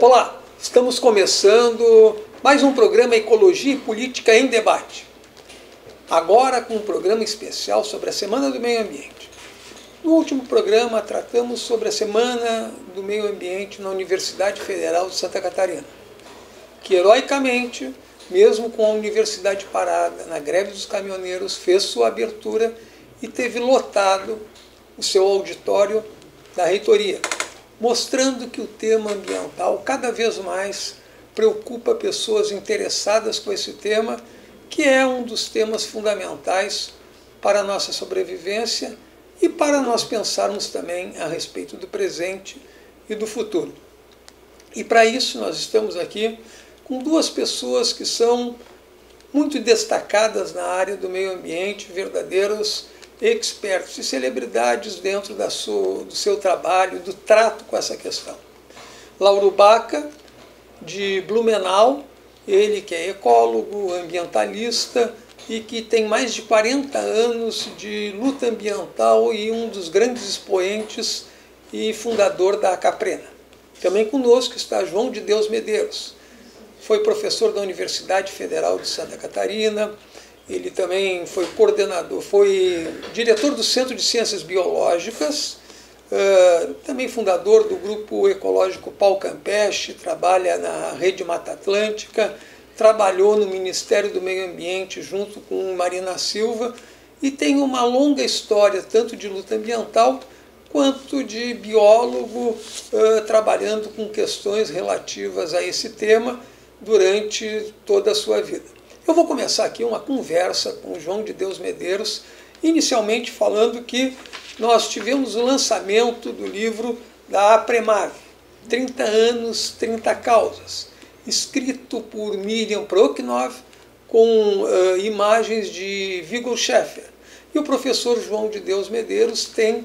Olá, estamos começando mais um programa Ecologia e Política em Debate. Agora com um programa especial sobre a Semana do Meio Ambiente. No último programa tratamos sobre a Semana do Meio Ambiente na Universidade Federal de Santa Catarina, que heroicamente, mesmo com a universidade parada na greve dos caminhoneiros, fez sua abertura e teve lotado o seu auditório da reitoria, mostrando que o tema ambiental cada vez mais preocupa pessoas interessadas com esse tema, que é um dos temas fundamentais para a nossa sobrevivência e para nós pensarmos também a respeito do presente e do futuro. E para isso nós estamos aqui com duas pessoas que são muito destacadas na área do meio ambiente, verdadeiros expertos e celebridades dentro do seu trabalho, do trato com essa questão. Lauro Baca, de Blumenau, ele que é ecólogo, ambientalista e que tem mais de 40 anos de luta ambiental e um dos grandes expoentes e fundador da Caprena. Também conosco está João de Deus Medeiros. Foi professor da Universidade Federal de Santa Catarina, ele também foi coordenador, foi diretor do Centro de Ciências Biológicas, também fundador do Grupo Ecológico Pau Campeche, trabalha na Rede Mata Atlântica, trabalhou no Ministério do Meio Ambiente junto com Marina Silva e tem uma longa história tanto de luta ambiental quanto de biólogo, trabalhando com questões relativas a esse tema durante toda a sua vida. Eu vou começar aqui uma conversa com o João de Deus Medeiros, inicialmente falando que nós tivemos o lançamento do livro da APREMAVE, 30 anos, 30 causas, escrito por Miriam Proknov, com imagens de Viggo Schaeffer. E o professor João de Deus Medeiros tem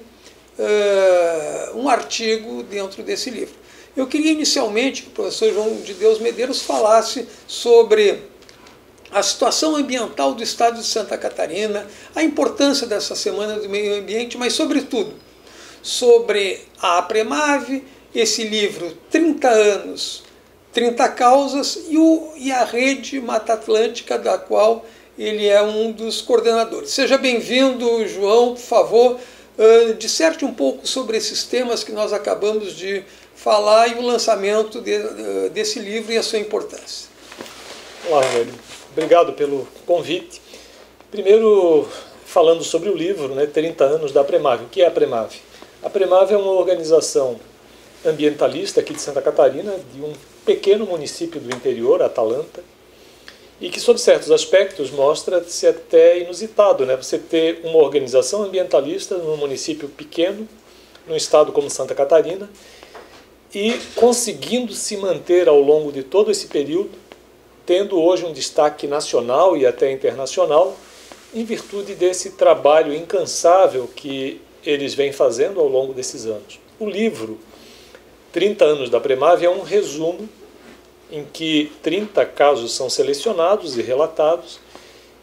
um artigo dentro desse livro. Eu queria inicialmente que o professor João de Deus Medeiros falasse sobre a situação ambiental do estado de Santa Catarina, a importância dessa Semana do Meio Ambiente, mas, sobretudo, sobre a APREMAVE, esse livro 30 anos, 30 causas e a Rede Mata Atlântica, da qual ele é um dos coordenadores. Seja bem-vindo, João, por favor, disserte um pouco sobre esses temas que nós acabamos de falar e o lançamento desse livro e a sua importância. Olá, Rogério. Obrigado pelo convite. Primeiro, falando sobre o livro, 30 anos da APREMAVE. O que é a APREMAVE? A APREMAVE é uma organização ambientalista aqui de Santa Catarina, de um pequeno município do interior, Atalanta, e que, sob certos aspectos, mostra-se até inusitado, você ter uma organização ambientalista num município pequeno, num estado como Santa Catarina, e conseguindo se manter ao longo de todo esse período, tendo hoje um destaque nacional e até internacional, em virtude desse trabalho incansável que eles vêm fazendo ao longo desses anos. O livro 30 anos da APREMAVE é um resumo em que 30 casos são selecionados e relatados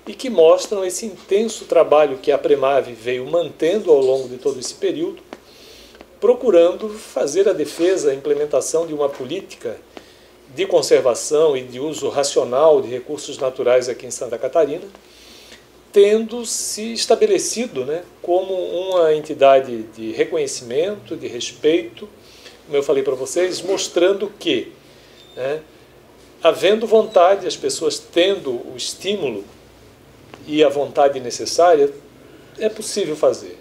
e que mostram esse intenso trabalho que a APREMAVE veio mantendo ao longo de todo esse período, procurando fazer a defesa, a implementação de uma política de conservação e de uso racional de recursos naturais aqui em Santa Catarina, tendo se estabelecido como uma entidade de reconhecimento, de respeito, como eu falei para vocês, mostrando que, havendo vontade, as pessoas tendo o estímulo e a vontade necessária, é possível fazer.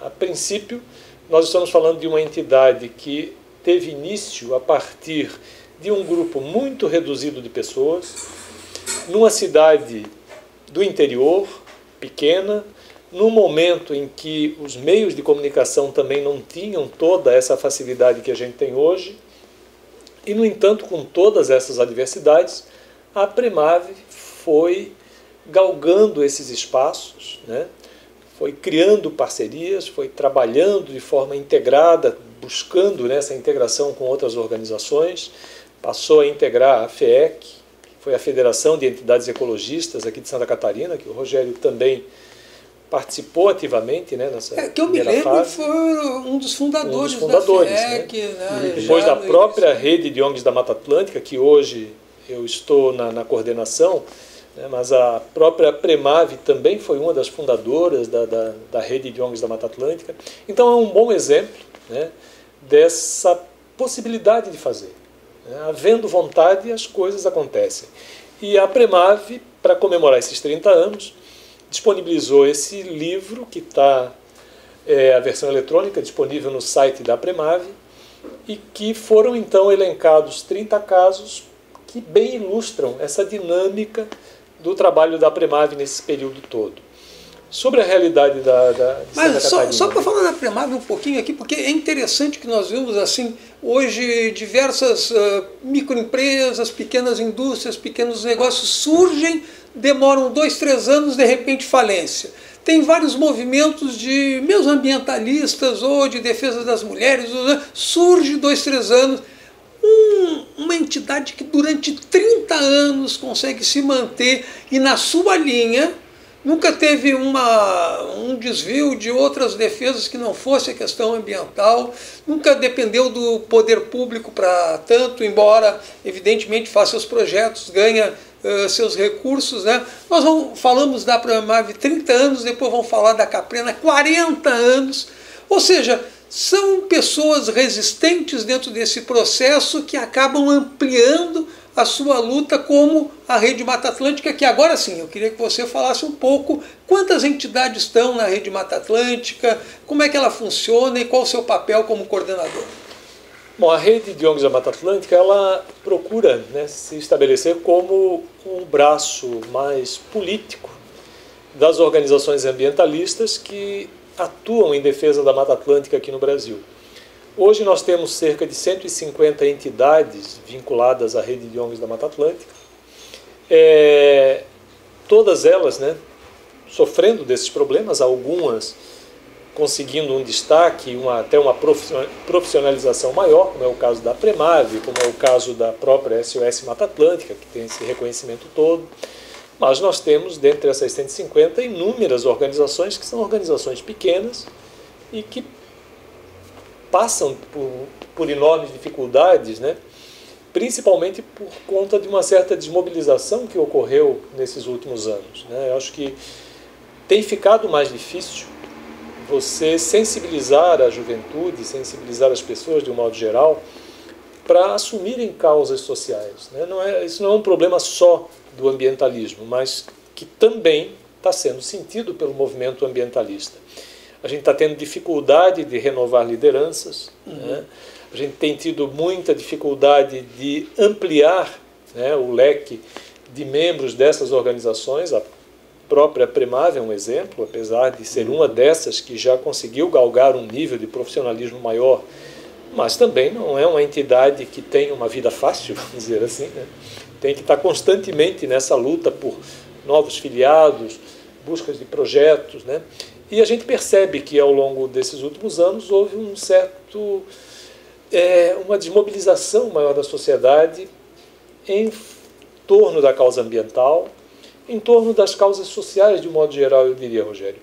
A princípio, nós estamos falando de uma entidade que teve início a partir de um grupo muito reduzido de pessoas, numa cidade do interior, pequena, num momento em que os meios de comunicação também não tinham toda essa facilidade que a gente tem hoje, e, no entanto, com todas essas adversidades, a APREMAVE foi galgando esses espaços, foi criando parcerias, foi trabalhando de forma integrada, buscando essa integração com outras organizações, passou a integrar a FEEC, que foi a Federação de Entidades Ecologistas aqui de Santa Catarina, que o Rogério também participou ativamente, né, nessa que eu me primeira lembro, fase. foi um dos fundadores, da FIEC, né? Depois da própria rede de ONGs da Mata Atlântica, que hoje eu estou na coordenação, né, mas a própria Premav também foi uma das fundadoras da rede de ONGs da Mata Atlântica. Então é um bom exemplo, né, dessa possibilidade de fazer. Né? Havendo vontade, as coisas acontecem. E a Premav, para comemorar esses 30 anos, disponibilizou esse livro, que está, a versão eletrônica, disponível no site da Premav, e que foram então elencados 30 casos que bem ilustram essa dinâmica do trabalho da Premav nesse período todo. Sobre a realidade de Mas Santa Catarina. Só para falar da Premav um pouquinho aqui, porque é interessante que nós vemos assim, hoje diversas microempresas, pequenas indústrias, pequenos negócios surgem, demoram 2, 3 anos, de repente falência. Tem vários movimentos de meus ambientalistas ou de defesa das mulheres, surge 2, 3 anos. Uma entidade que durante 30 anos consegue se manter e na sua linha nunca teve um desvio de outras defesas que não fosse a questão ambiental, nunca dependeu do poder público para tanto, embora evidentemente faça os projetos, ganha seus recursos. Né? Nós falamos da Premav 30 anos, depois vamos falar da Caprena 40 anos, ou seja, são pessoas resistentes dentro desse processo que acabam ampliando a sua luta, como a Rede Mata Atlântica, que agora sim, eu queria que você falasse um pouco quantas entidades estão na Rede Mata Atlântica, como é que ela funciona e qual o seu papel como coordenador. Bom, a Rede de ONGs da Mata Atlântica, ela procura, né, se estabelecer como um braço mais político das organizações ambientalistas que atuam em defesa da Mata Atlântica aqui no Brasil. Hoje nós temos cerca de 150 entidades vinculadas à rede de ONGs da Mata Atlântica, todas elas, né, sofrendo desses problemas, algumas conseguindo um destaque, até uma profissionalização maior, como é o caso da Premav, como é o caso da própria SOS Mata Atlântica, que tem esse reconhecimento todo. Mas nós temos, dentre essas 150, inúmeras organizações que são organizações pequenas e que passam por enormes dificuldades, né? Principalmente por conta de uma certa desmobilização que ocorreu nesses últimos anos. Né? Eu acho que tem ficado mais difícil você sensibilizar a juventude, sensibilizar as pessoas de um modo geral, para assumirem causas sociais. Né? Isso não é um problema só do ambientalismo, mas que também está sendo sentido pelo movimento ambientalista. A gente está tendo dificuldade de renovar lideranças, né? A gente tem tido muita dificuldade de ampliar, né, o leque de membros dessas organizações. A própria Premav é um exemplo, apesar de ser uma dessas que já conseguiu galgar um nível de profissionalismo maior, mas também não é uma entidade que tem uma vida fácil, vamos dizer assim, né? Tem que estar constantemente nessa luta por novos filiados, buscas de projetos, né? E a gente percebe que ao longo desses últimos anos houve uma desmobilização maior da sociedade em torno da causa ambiental, em torno das causas sociais de um modo geral, eu diria, Rogério.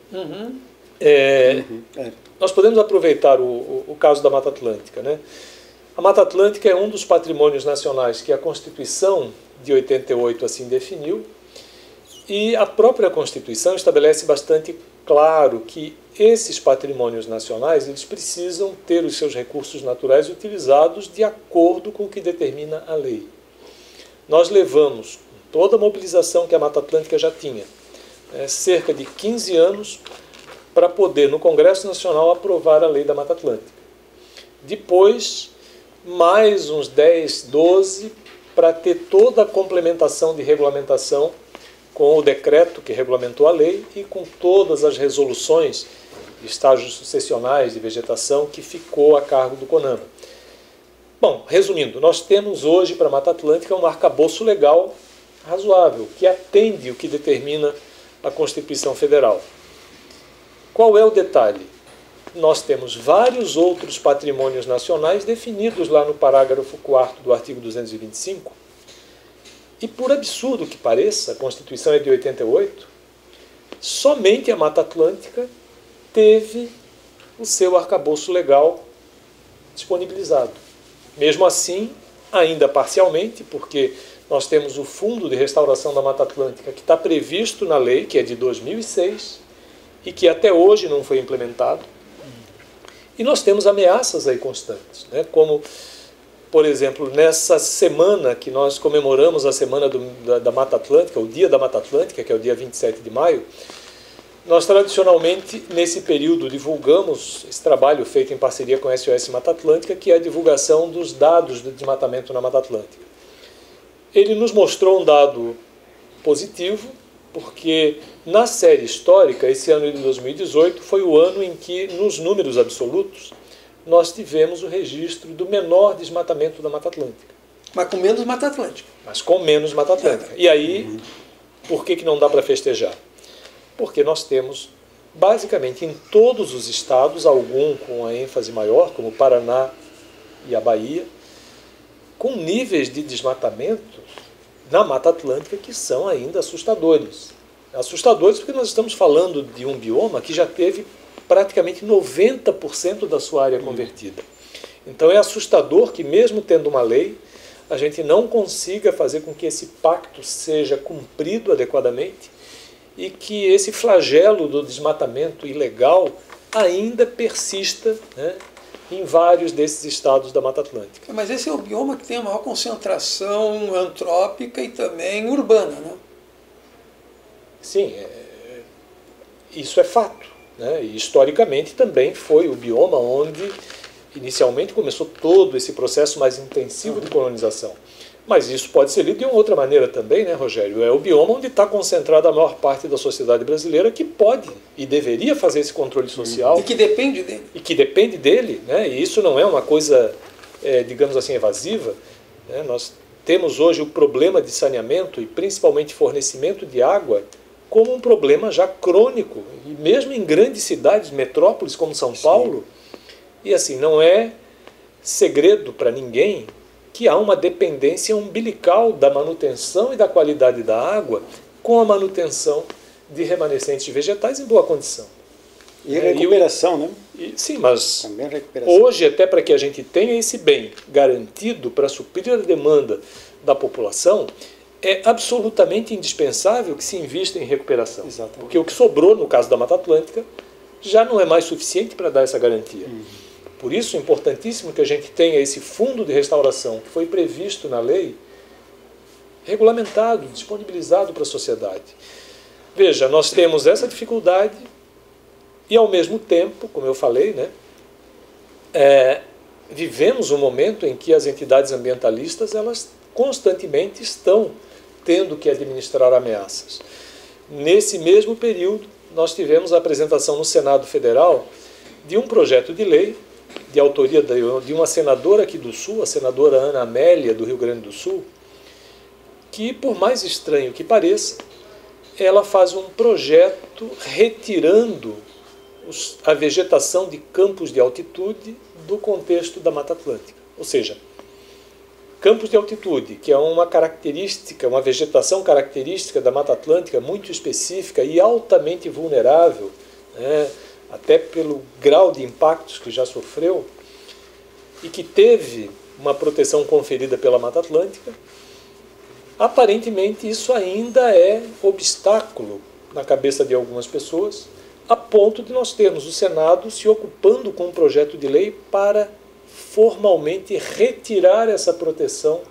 Nós podemos aproveitar o caso da Mata Atlântica, né? A Mata Atlântica é um dos patrimônios nacionais que a Constituição de 88 assim definiu, e a própria Constituição estabelece bastante claro que esses patrimônios nacionais eles precisam ter os seus recursos naturais utilizados de acordo com o que determina a lei. Nós levamos toda a mobilização que a Mata Atlântica já tinha, cerca de 15 anos, para poder, no Congresso Nacional, aprovar a lei da Mata Atlântica. Depois, mais uns 10, 12, para ter toda a complementação de regulamentação com o decreto que regulamentou a lei e com todas as resoluções de estágios sucessionais de vegetação que ficou a cargo do CONAMA. Bom, resumindo, nós temos hoje para a Mata Atlântica um arcabouço legal razoável, que atende o que determina a Constituição Federal. Qual é o detalhe? Nós temos vários outros patrimônios nacionais definidos lá no parágrafo 4º do artigo 225, e por absurdo que pareça, a Constituição é de 88, somente a Mata Atlântica teve o seu arcabouço legal disponibilizado. Mesmo assim, ainda parcialmente, porque nós temos o Fundo de Restauração da Mata Atlântica que está previsto na lei, que é de 2006, e que até hoje não foi implementado. E nós temos ameaças aí constantes, né? Como, por exemplo, nessa semana que nós comemoramos a Semana da Mata Atlântica, o Dia da Mata Atlântica, que é o dia 27 de maio, nós tradicionalmente, nesse período, divulgamos esse trabalho feito em parceria com a SOS Mata Atlântica, que é a divulgação dos dados do desmatamento na Mata Atlântica. Ele nos mostrou um dado positivo, porque na série histórica, esse ano de 2018, foi o ano em que, nos números absolutos, nós tivemos o registro do menor desmatamento da Mata Atlântica. Mas com menos Mata Atlântica. Mas com menos Mata Atlântica. E aí, por que não dá para festejar? Porque nós temos, basicamente, em todos os estados, algum com a ênfase maior, como o Paraná e a Bahia, com níveis de desmatamento na Mata Atlântica que são ainda assustadores. Assustadores porque nós estamos falando de um bioma que já teve praticamente 90% da sua área convertida. Então é assustador que, mesmo tendo uma lei, a gente não consiga fazer com que esse pacto seja cumprido adequadamente e que esse flagelo do desmatamento ilegal ainda persista, né, em vários desses estados da Mata Atlântica. Mas esse é o bioma que tem a maior concentração antrópica e também urbana, né? Sim, isso é fato, né? E historicamente também foi o bioma onde inicialmente começou todo esse processo mais intensivo de colonização. Mas isso pode ser lido de uma outra maneira também, né, Rogério? É o bioma onde está concentrada a maior parte da sociedade brasileira que pode e deveria fazer esse controle social. E que depende dele. E que depende dele, né? E isso não é uma coisa, digamos assim, evasiva, né? Nós temos hoje o problema de saneamento e principalmente fornecimento de água como um problema já crônico, e mesmo em grandes cidades, metrópoles como São Paulo. E assim, não é segredo para ninguém que há uma dependência umbilical da manutenção e da qualidade da água com a manutenção de remanescentes vegetais em boa condição. E recuperação, né? Sim, mas também recuperação. Hoje, até para que a gente tenha esse bem garantido para suprir a demanda da população, é absolutamente indispensável que se invista em recuperação. Exatamente. Porque o que sobrou, no caso da Mata Atlântica, já não é mais suficiente para dar essa garantia. Por isso é importantíssimo que a gente tenha esse fundo de restauração que foi previsto na lei, regulamentado, disponibilizado para a sociedade. Veja, nós temos essa dificuldade e, ao mesmo tempo, como eu falei, né, vivemos um momento em que as entidades ambientalistas elas constantemente estão tendo que administrar ameaças. Nesse mesmo período, nós tivemos a apresentação no Senado Federal de um projeto de lei de autoria de uma senadora aqui do Sul, a senadora Ana Amélia, do Rio Grande do Sul, que, por mais estranho que pareça, ela faz um projeto retirando a vegetação de campos de altitude do contexto da Mata Atlântica. Ou seja, campos de altitude, que é uma característica, uma vegetação característica da Mata Atlântica muito específica e altamente vulnerável, né, até pelo grau de impactos que já sofreu, e que teve uma proteção conferida pela Mata Atlântica, aparentemente isso ainda é obstáculo na cabeça de algumas pessoas, a ponto de nós termos o Senado se ocupando com um projeto de lei para formalmente retirar essa proteção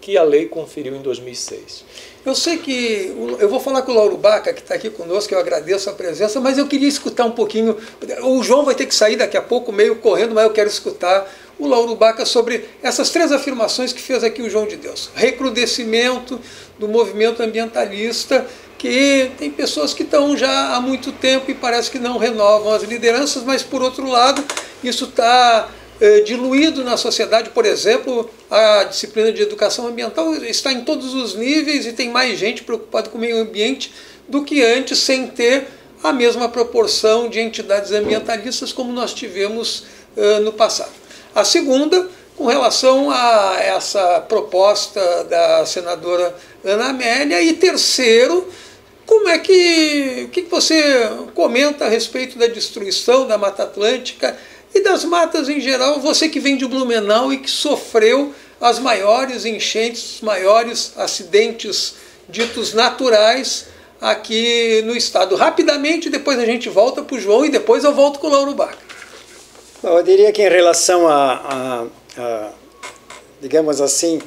que a lei conferiu em 2006. Eu sei que... Eu vou falar com o Lauro Baca, que está aqui conosco, eu agradeço a presença, mas eu queria escutar um pouquinho... O João vai ter que sair daqui a pouco, meio correndo, mas eu quero escutar o Lauro Baca sobre essas três afirmações que fez aqui o João de Deus. Recrudescimento do movimento ambientalista, que tem pessoas que estão já há muito tempo e parece que não renovam as lideranças, mas, por outro lado, isso está diluído na sociedade. Por exemplo, a disciplina de educação ambiental está em todos os níveis e tem mais gente preocupada com o meio ambiente do que antes, sem ter a mesma proporção de entidades ambientalistas como nós tivemos no passado. A segunda, com relação a essa proposta da senadora Ana Amélia. E terceiro, como Como é que, o que você comenta a respeito da destruição da Mata Atlântica e das matas em geral, você que vem de Blumenau e que sofreu as maiores enchentes, os maiores acidentes ditos naturais aqui no estado? Rapidamente, depois a gente volta para o João e depois eu volto com o Lauro Baca. Eu diria que em relação digamos assim,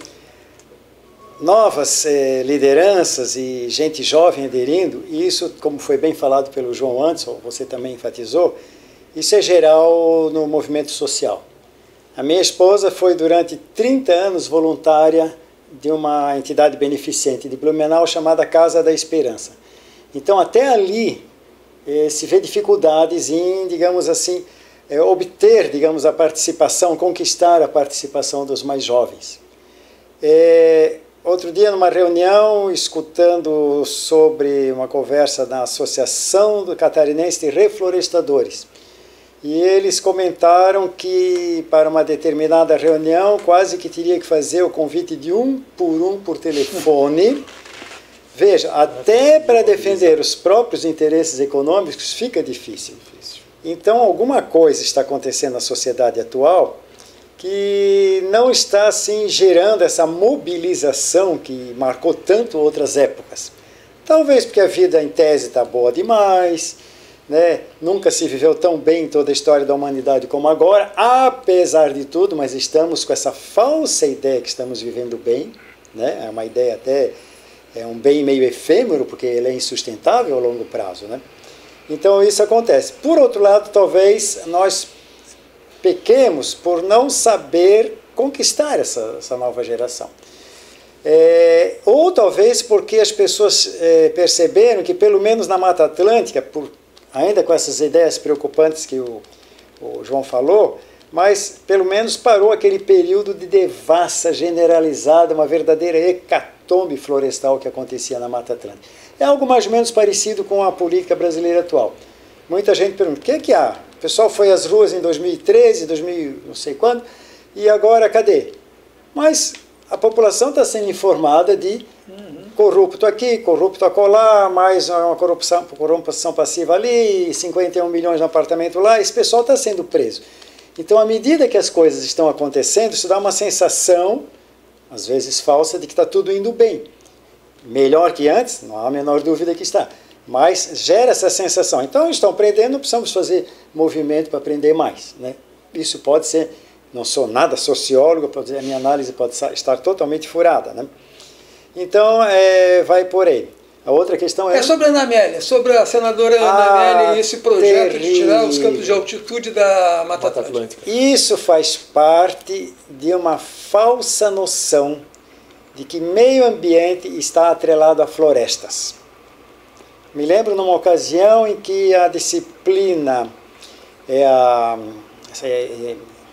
novas lideranças e gente jovem aderindo, e isso, como foi bem falado pelo João antes, ou você também enfatizou, isso é geral no movimento social. A minha esposa foi durante 30 anos voluntária de uma entidade beneficente de Blumenau chamada Casa da Esperança. Então, até ali, se vê dificuldades em, digamos assim, obter, digamos, a participação, conquistar a participação dos mais jovens. Outro dia, numa reunião, escutando sobre uma conversa da Associação Catarinense de Reflorestadores, e eles comentaram que para uma determinada reunião quase que teria que fazer o convite de um por telefone. Veja, até para defender os próprios interesses econômicos fica difícil. Então, alguma coisa está acontecendo na sociedade atual que não está assim gerando essa mobilização que marcou tanto outras épocas. Talvez porque a vida em tese está boa demais, né? Nunca se viveu tão bem em toda a história da humanidade como agora, apesar de tudo, mas estamos com essa falsa ideia que estamos vivendo bem, né? É uma ideia até, é um bem meio efêmero, porque ele é insustentável a longo prazo, né? Então isso acontece. Por outro lado, talvez nós pequemos por não saber conquistar essa nova geração. Ou talvez porque as pessoas perceberam que, pelo menos na Mata Atlântica, ainda com essas ideias preocupantes que o João falou, mas pelo menos parou aquele período de devassa generalizada, uma verdadeira hecatombe florestal que acontecia na Mata Atlântica. É algo mais ou menos parecido com a política brasileira atual. Muita gente pergunta, o que é que há? O pessoal foi às ruas em 2013, 2000, não sei quando, e agora cadê? Mas a população está sendo informada de corrupto aqui, corrupto acolá, mais uma corrupção passiva ali, 51 milhões no apartamento lá, esse pessoal está sendo preso. Então, à medida que as coisas estão acontecendo, isso dá uma sensação, às vezes falsa, de que está tudo indo bem. Melhor que antes, não há a menor dúvida que está. Mas gera essa sensação. Então, estão prendendo, não precisamos fazer movimento para prender mais, né? Isso pode ser, não sou nada sociólogo, pode dizer, a minha análise pode estar totalmente furada, né? Então, vai por aí. A outra questão é... sobre a Ana Amélia, sobre a senadora Ana Amélia e esse projeto de tirar os campos de altitude da Mata Atlântica. Isso faz parte de uma falsa noção de que meio ambiente está atrelado a florestas. Me lembro numa ocasião em que a disciplina,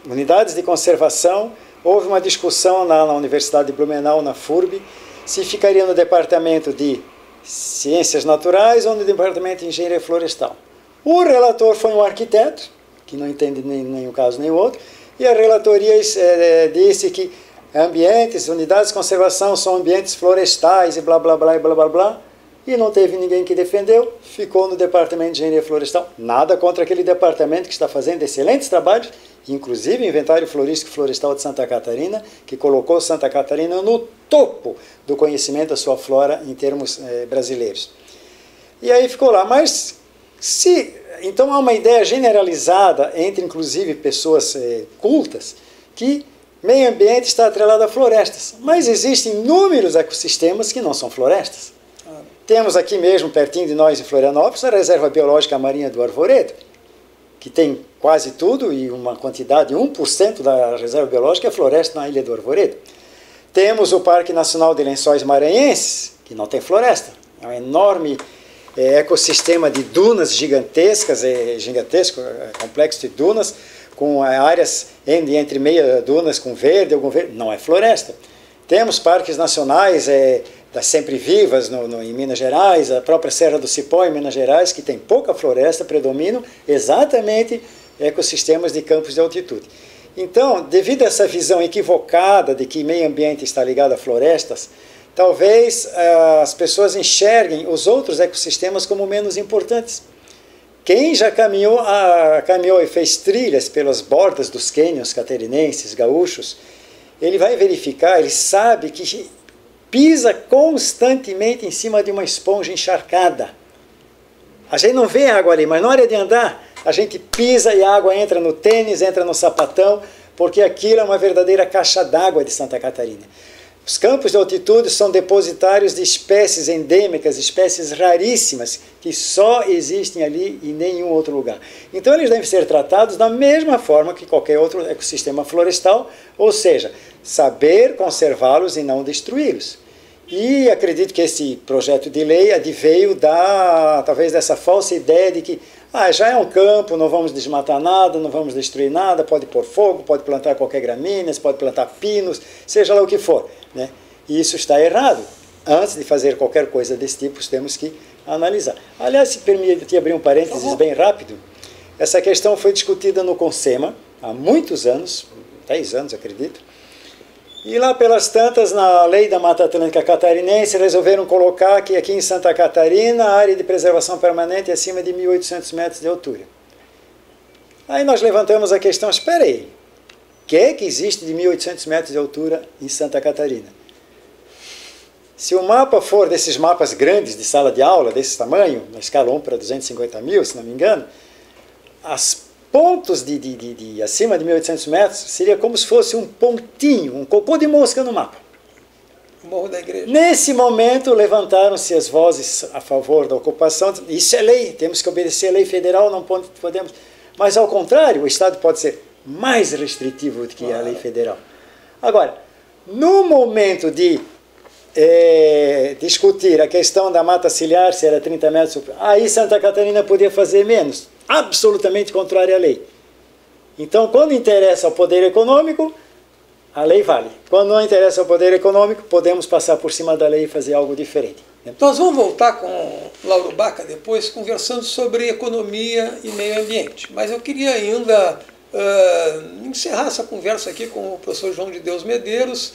unidades de conservação, houve uma discussão na Universidade de Blumenau, na FURB, se ficaria no departamento de Ciências Naturais ou no departamento de Engenharia Florestal. O relator foi um arquiteto, que não entende nem um caso nem o outro, e a relatoria disse que ambientes, unidades de conservação são ambientes florestais e blá, blá, blá, e blá, blá, blá. E não teve ninguém que defendeu, ficou no Departamento de Engenharia Florestal. Nada contra aquele departamento que está fazendo excelentes trabalhos, inclusive Inventário Florístico e Florestal de Santa Catarina, que colocou Santa Catarina no topo do conhecimento da sua flora em termos brasileiros. E aí ficou lá. Mas, então há uma ideia generalizada entre, inclusive, pessoas cultas, que meio ambiente está atrelado a florestas. Mas existem inúmeros ecossistemas que não são florestas. Temos aqui mesmo, pertinho de nós, em Florianópolis, a Reserva Biológica Marinha do Arvoredo, que tem quase tudo e uma quantidade, 1% da Reserva Biológica é floresta na Ilha do Arvoredo. Temos o Parque Nacional de Lençóis Maranhenses, que não tem floresta. É um enorme ecossistema de dunas gigantescas, gigantesco, complexo de dunas, com áreas entre meia dunas com verde, algum verde, não é floresta. Temos parques nacionais das sempre vivas em Minas Gerais, a própria Serra do Cipó em Minas Gerais, que tem pouca floresta, predominam exatamente ecossistemas de campos de altitude. Então, devido a essa visão equivocada de que meio ambiente está ligado a florestas, talvez as pessoas enxerguem os outros ecossistemas como menos importantes. Quem já caminhou e fez trilhas pelas bordas dos cânions catarinenses, gaúchos, ele vai verificar, ele sabe que pisa constantemente em cima de uma esponja encharcada. A gente não vê água ali, mas na hora de andar, a gente pisa e a água entra no tênis, entra no sapatão, porque aquilo é uma verdadeira caixa d'água de Santa Catarina. Os campos de altitude são depositários de espécies endêmicas, espécies raríssimas, que só existem ali e em nenhum outro lugar. Então eles devem ser tratados da mesma forma que qualquer outro ecossistema florestal, ou seja, saber conservá-los e não destruí-los. E acredito que esse projeto de lei adveio talvez dessa falsa ideia de que já é um campo, não vamos desmatar nada, não vamos destruir nada, pode pôr fogo, pode plantar qualquer gramíneas, pode plantar pinos, seja lá o que for, né? E isso está errado. Antes de fazer qualquer coisa desse tipo, temos que analisar. Aliás, se permite abrir um parênteses bem rápido, essa questão foi discutida no CONSEMA há muitos anos, 10 anos acredito, e lá pelas tantas, na Lei da Mata Atlântica Catarinense, resolveram colocar que aqui em Santa Catarina a área de preservação permanente é acima de 1.800 metros de altura. Aí nós levantamos a questão, espera aí, o que é que existe de 1.800 metros de altura em Santa Catarina? Se o mapa for desses mapas grandes de sala de aula, desse tamanho, na escala 1 para 250 mil, se não me engano, as pontos de acima de 1.800 metros seria como se fosse um pontinho, um cocô de mosca no mapa. O Morro da Igreja. Nesse momento levantaram-se as vozes a favor da ocupação. Isso é lei, temos que obedecer a lei federal, não podemos. Mas ao contrário, o Estado pode ser mais restritivo do que a lei federal. Agora, no momento de discutir a questão da mata ciliar, se era 30 metros, aí Santa Catarina podia fazer menos. Absolutamente contrária à lei. Então, quando interessa ao poder econômico, a lei vale. Quando não interessa ao poder econômico, podemos passar por cima da lei e fazer algo diferente. Nós vamos voltar com Lauro Baca depois, conversando sobre economia e meio ambiente. Mas eu queria ainda encerrar essa conversa aqui com o professor João de Deus Medeiros,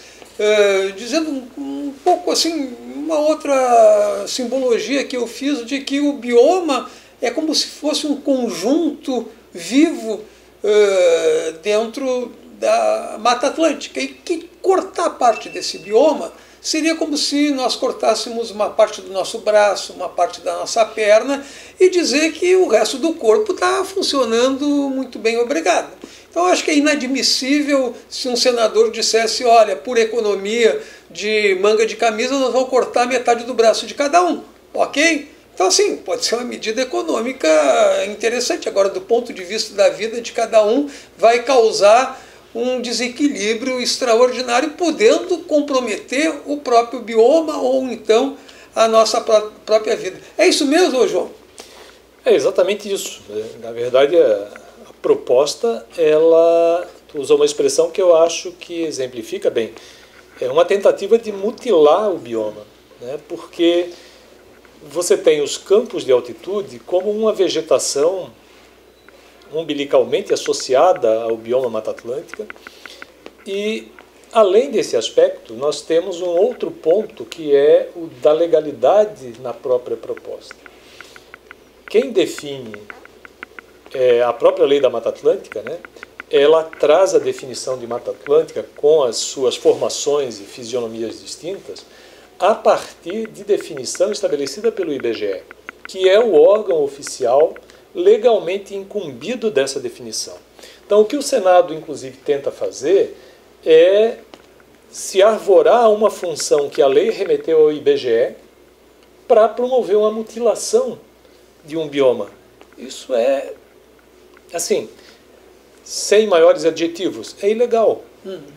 dizendo um pouco assim, uma outra simbologia que eu fiz de que o bioma é como se fosse um conjunto vivo dentro da Mata Atlântica. E que cortar parte desse bioma seria como se nós cortássemos uma parte do nosso braço, uma parte da nossa perna e dizer que o resto do corpo está funcionando muito bem, obrigado. Então acho que é inadmissível se um senador dissesse, olha, por economia de manga de camisa nós vamos cortar metade do braço de cada um, ok? Então, assim, pode ser uma medida econômica interessante. Agora, do ponto de vista da vida de cada um, vai causar um desequilíbrio extraordinário, podendo comprometer o próprio bioma ou, então, a nossa própria vida. É isso mesmo, João? É exatamente isso. Na verdade, a proposta, ela usa uma expressão que eu acho que exemplifica bem. É uma tentativa de mutilar o bioma, né? Porque você tem os campos de altitude como uma vegetação umbilicalmente associada ao bioma Mata Atlântica e, além desse aspecto, nós temos um outro ponto que é o da legalidade na própria proposta. Quem define a própria lei da Mata Atlântica, né, ela traz a definição de Mata Atlântica com as suas formações e fisionomias distintas a partir de definição estabelecida pelo IBGE, que é o órgão oficial legalmente incumbido dessa definição. Então, o que o Senado, inclusive, tenta fazer é se arvorar a uma função que a lei remeteu ao IBGE para promover uma mutilação de um bioma. Isso é, assim, sem maiores adjetivos, é ilegal.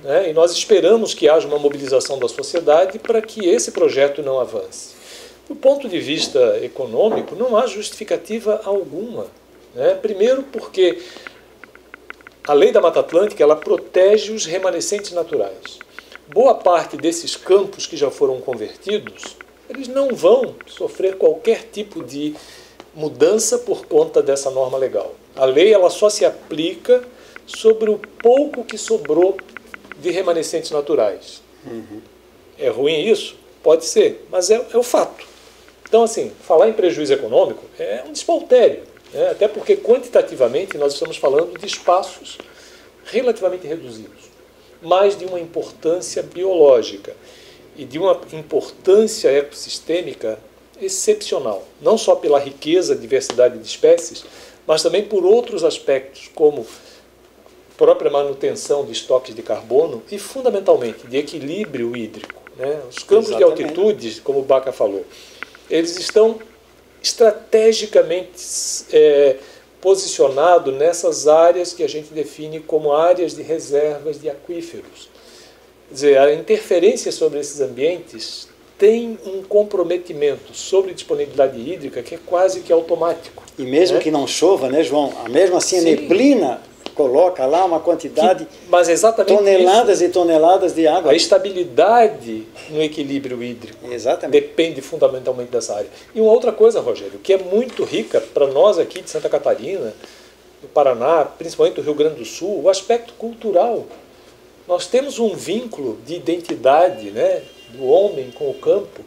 Né? E nós esperamos que haja uma mobilização da sociedade para que esse projeto não avance. Do ponto de vista econômico, não há justificativa alguma. Né? Primeiro porque a lei da Mata Atlântica ela protege os remanescentes naturais. Boa parte desses campos que já foram convertidos, eles não vão sofrer qualquer tipo de mudança por conta dessa norma legal. A lei ela só se aplica sobre o pouco que sobrou de remanescentes naturais. É ruim isso? Pode ser, mas é o fato. Então, assim, falar em prejuízo econômico é um despautério, né? Até porque quantitativamente nós estamos falando de espaços relativamente reduzidos, mas de uma importância biológica e de uma importância ecossistêmica excepcional, não só pela riqueza, diversidade de espécies, mas também por outros aspectos, como própria manutenção de estoques de carbono e, fundamentalmente, de equilíbrio hídrico, né? Os campos Exatamente. de altitude, como o Baca falou, eles estão estrategicamente posicionados nessas áreas que a gente define como áreas de reservas de aquíferos. Quer dizer, a interferência sobre esses ambientes tem um comprometimento sobre disponibilidade hídrica que é quase que automático. E mesmo né? que não chova, né, João? Mesmo assim, a Sim. neblina coloca lá uma quantidade, Mas exatamente toneladas isso. e toneladas de água. A estabilidade no equilíbrio hídrico Exatamente. depende fundamentalmente dessa área. E uma outra coisa, Rogério, que é muito rica para nós aqui de Santa Catarina, do Paraná, principalmente do Rio Grande do Sul, o aspecto cultural. Nós temos um vínculo de identidade, né, do homem com o campo.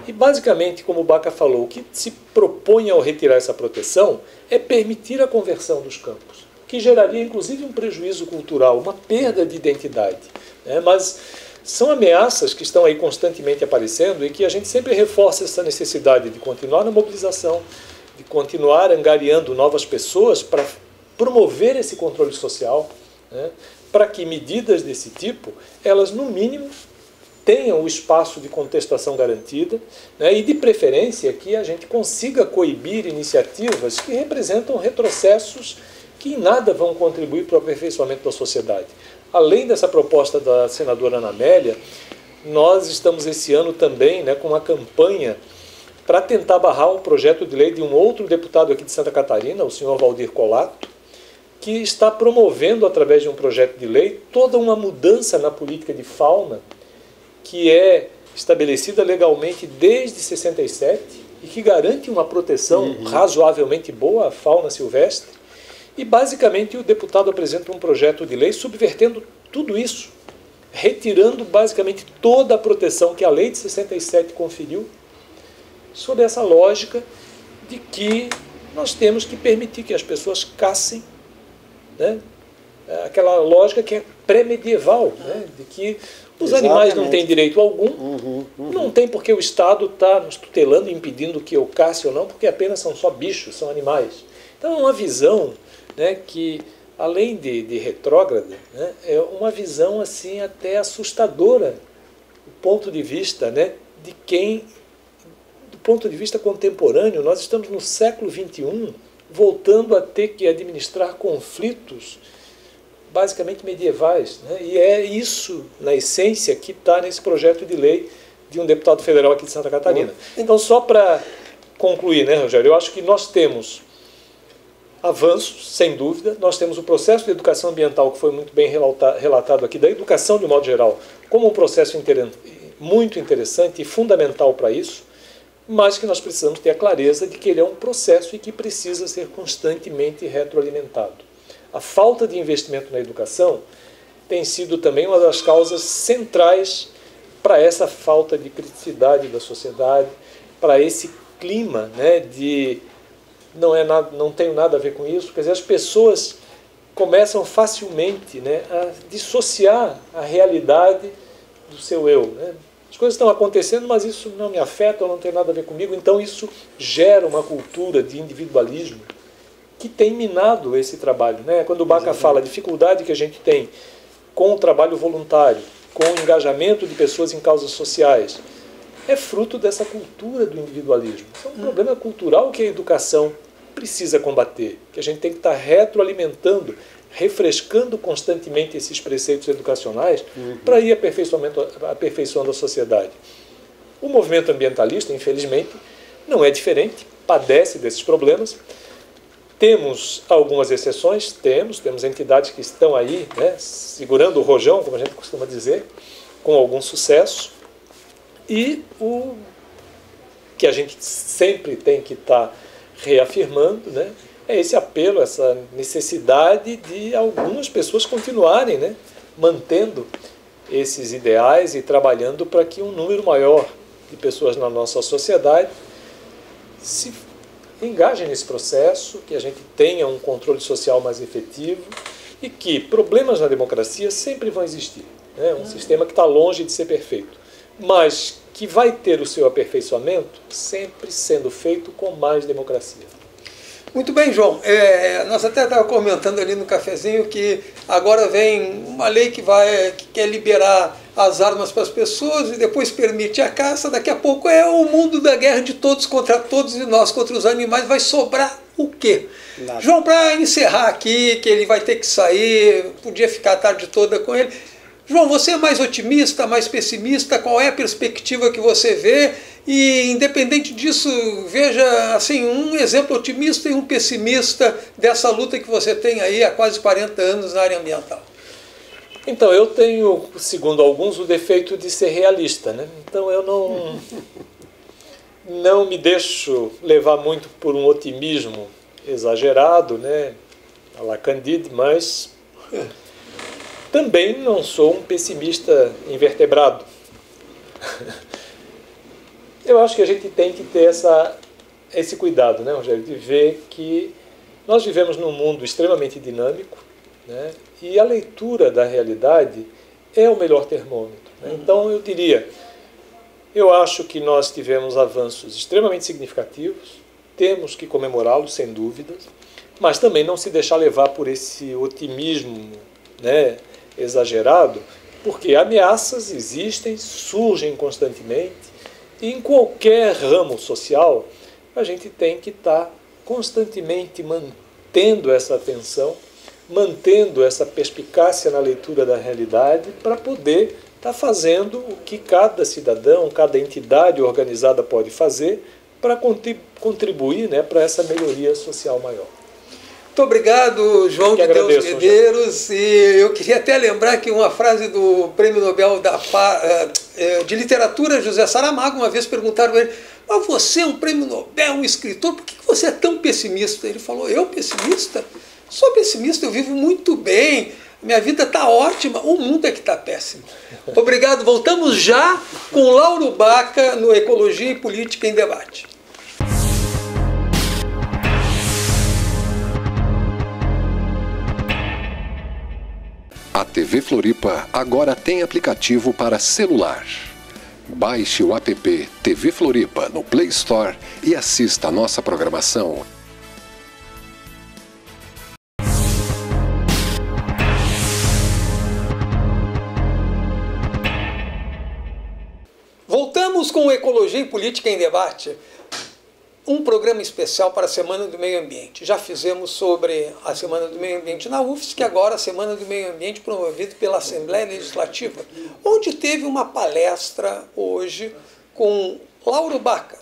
E basicamente, como o Baca falou, o que se propõe ao retirar essa proteção é permitir a conversão dos campos, que geraria inclusive um prejuízo cultural, uma perda de identidade, né? Mas são ameaças que estão aí constantemente aparecendo e que a gente sempre reforça essa necessidade de continuar na mobilização, de continuar angariando novas pessoas para promover esse controle social, né? Para que medidas desse tipo, elas no mínimo tenham o espaço de contestação garantida, né? E de preferência que a gente consiga coibir iniciativas que representam retrocessos que em nada vão contribuir para o aperfeiçoamento da sociedade. Além dessa proposta da senadora Ana Amélia, nós estamos esse ano também, né, com uma campanha para tentar barrar um projeto de lei de um outro deputado aqui de Santa Catarina, o senhor Valdir Colato, que está promovendo, através de um projeto de lei, toda uma mudança na política de fauna que é estabelecida legalmente desde 67 e que garante uma proteção razoavelmente boa à fauna silvestre. E, basicamente, o deputado apresenta um projeto de lei subvertendo tudo isso, retirando, basicamente, toda a proteção que a lei de 67 conferiu, sob essa lógica de que nós temos que permitir que as pessoas caçem, né? Aquela lógica que é pré-medieval, né? De que os animais não têm direito algum, não tem porque o Estado está nos tutelando, impedindo que eu casse ou não, porque apenas são só bichos, são animais. Então é uma visão, né, que, além de retrógrada, né, é uma visão assim até assustadora do ponto de vista, né, de quem, do ponto de vista contemporâneo, nós estamos no século XXI, voltando a ter que administrar conflitos basicamente medievais, né? E é isso, na essência, que está nesse projeto de lei de um deputado federal aqui de Santa Catarina. Então, só para concluir, né, Rogério, eu acho que nós temos avanços, sem dúvida. Nós temos o processo de educação ambiental, que foi muito bem relatado aqui, da educação de modo geral, como um processo muito interessante e fundamental para isso, mas que nós precisamos ter a clareza de que ele é um processo e que precisa ser constantemente retroalimentado. A falta de investimento na educação tem sido também uma das causas centrais para essa falta de criticidade da sociedade, para esse clima, né, de não tenho nada a ver com isso. Quer dizer, as pessoas começam facilmente, né, a dissociar a realidade do seu eu, né? As coisas estão acontecendo, mas isso não me afeta, não tem nada a ver comigo. Então isso gera uma cultura de individualismo que tem minado esse trabalho, né? Quando o Baca fala a dificuldade que a gente tem com o trabalho voluntário, com o engajamento de pessoas em causas sociais, é fruto dessa cultura do individualismo. É um problema cultural que a educação precisa combater, que a gente tem que estar retroalimentando, refrescando constantemente esses preceitos educacionais para ir aperfeiçoando a sociedade. O movimento ambientalista, infelizmente, não é diferente, padece desses problemas. Temos algumas exceções, temos entidades que estão aí, né, segurando o rojão, como a gente costuma dizer, com algum sucesso. E o que a gente sempre tem que estar reafirmando, né, é esse apelo, essa necessidade de algumas pessoas continuarem, né, mantendo esses ideais e trabalhando para que um número maior de pessoas na nossa sociedade se engajem nesse processo, que a gente tenha um controle social mais efetivo e que problemas na democracia sempre vão existir. É um sistema que está longe de ser perfeito, mas que vai ter o seu aperfeiçoamento sempre sendo feito com mais democracia. Muito bem, João. Nós até estávamos comentando ali no cafezinho que agora vem uma lei que quer liberar as armas para as pessoas e depois permite a caça. Daqui a pouco é o mundo da guerra de todos contra todos e nós contra os animais. Vai sobrar o quê? Nada. João, para encerrar aqui, que ele vai ter que sair, podia ficar a tarde toda com ele. João, você é mais otimista, mais pessimista? Qual é a perspectiva que você vê? E, independente disso, veja assim, um exemplo otimista e um pessimista dessa luta que você tem aí há quase 40 anos na área ambiental. Então, eu tenho, segundo alguns, o defeito de ser realista, né? Então, eu não me deixo levar muito por um otimismo exagerado, né? A la Candide, mas também não sou um pessimista invertebrado. Eu acho que a gente tem que ter esse cuidado, né, Rogério, de ver que nós vivemos num mundo extremamente dinâmico, né, e a leitura da realidade é o melhor termômetro. Né? Então, eu acho que nós tivemos avanços extremamente significativos, temos que comemorá-los, sem dúvidas, mas também não se deixar levar por esse otimismo, né, exagerado, porque ameaças existem, surgem constantemente, e em qualquer ramo social, a gente tem que estar constantemente mantendo essa atenção, mantendo essa perspicácia na leitura da realidade para poder estar fazendo o que cada cidadão, cada entidade organizada pode fazer para contribuir, né, para essa melhoria social maior. Muito obrigado, João de Deus Medeiros. E eu queria até lembrar que uma frase do Prêmio Nobel de Literatura, José Saramago, uma vez perguntaram a ele: mas você é um Prêmio Nobel, um escritor, por que você é tão pessimista? Ele falou: eu pessimista? Sou pessimista, eu vivo muito bem, minha vida está ótima, o mundo é que está péssimo. Obrigado, voltamos já com Lauro Baca no Ecologia e Política em Debate. A TV Floripa agora tem aplicativo para celular. Baixe o app TV Floripa no Play Store e assista a nossa programação. Voltamos com Ecologia e Política em Debate. Um programa especial para a Semana do Meio Ambiente. Já fizemos sobre a Semana do Meio Ambiente na UFSC, agora a Semana do Meio Ambiente promovida pela Assembleia Legislativa, onde teve uma palestra hoje com Lauro Baca.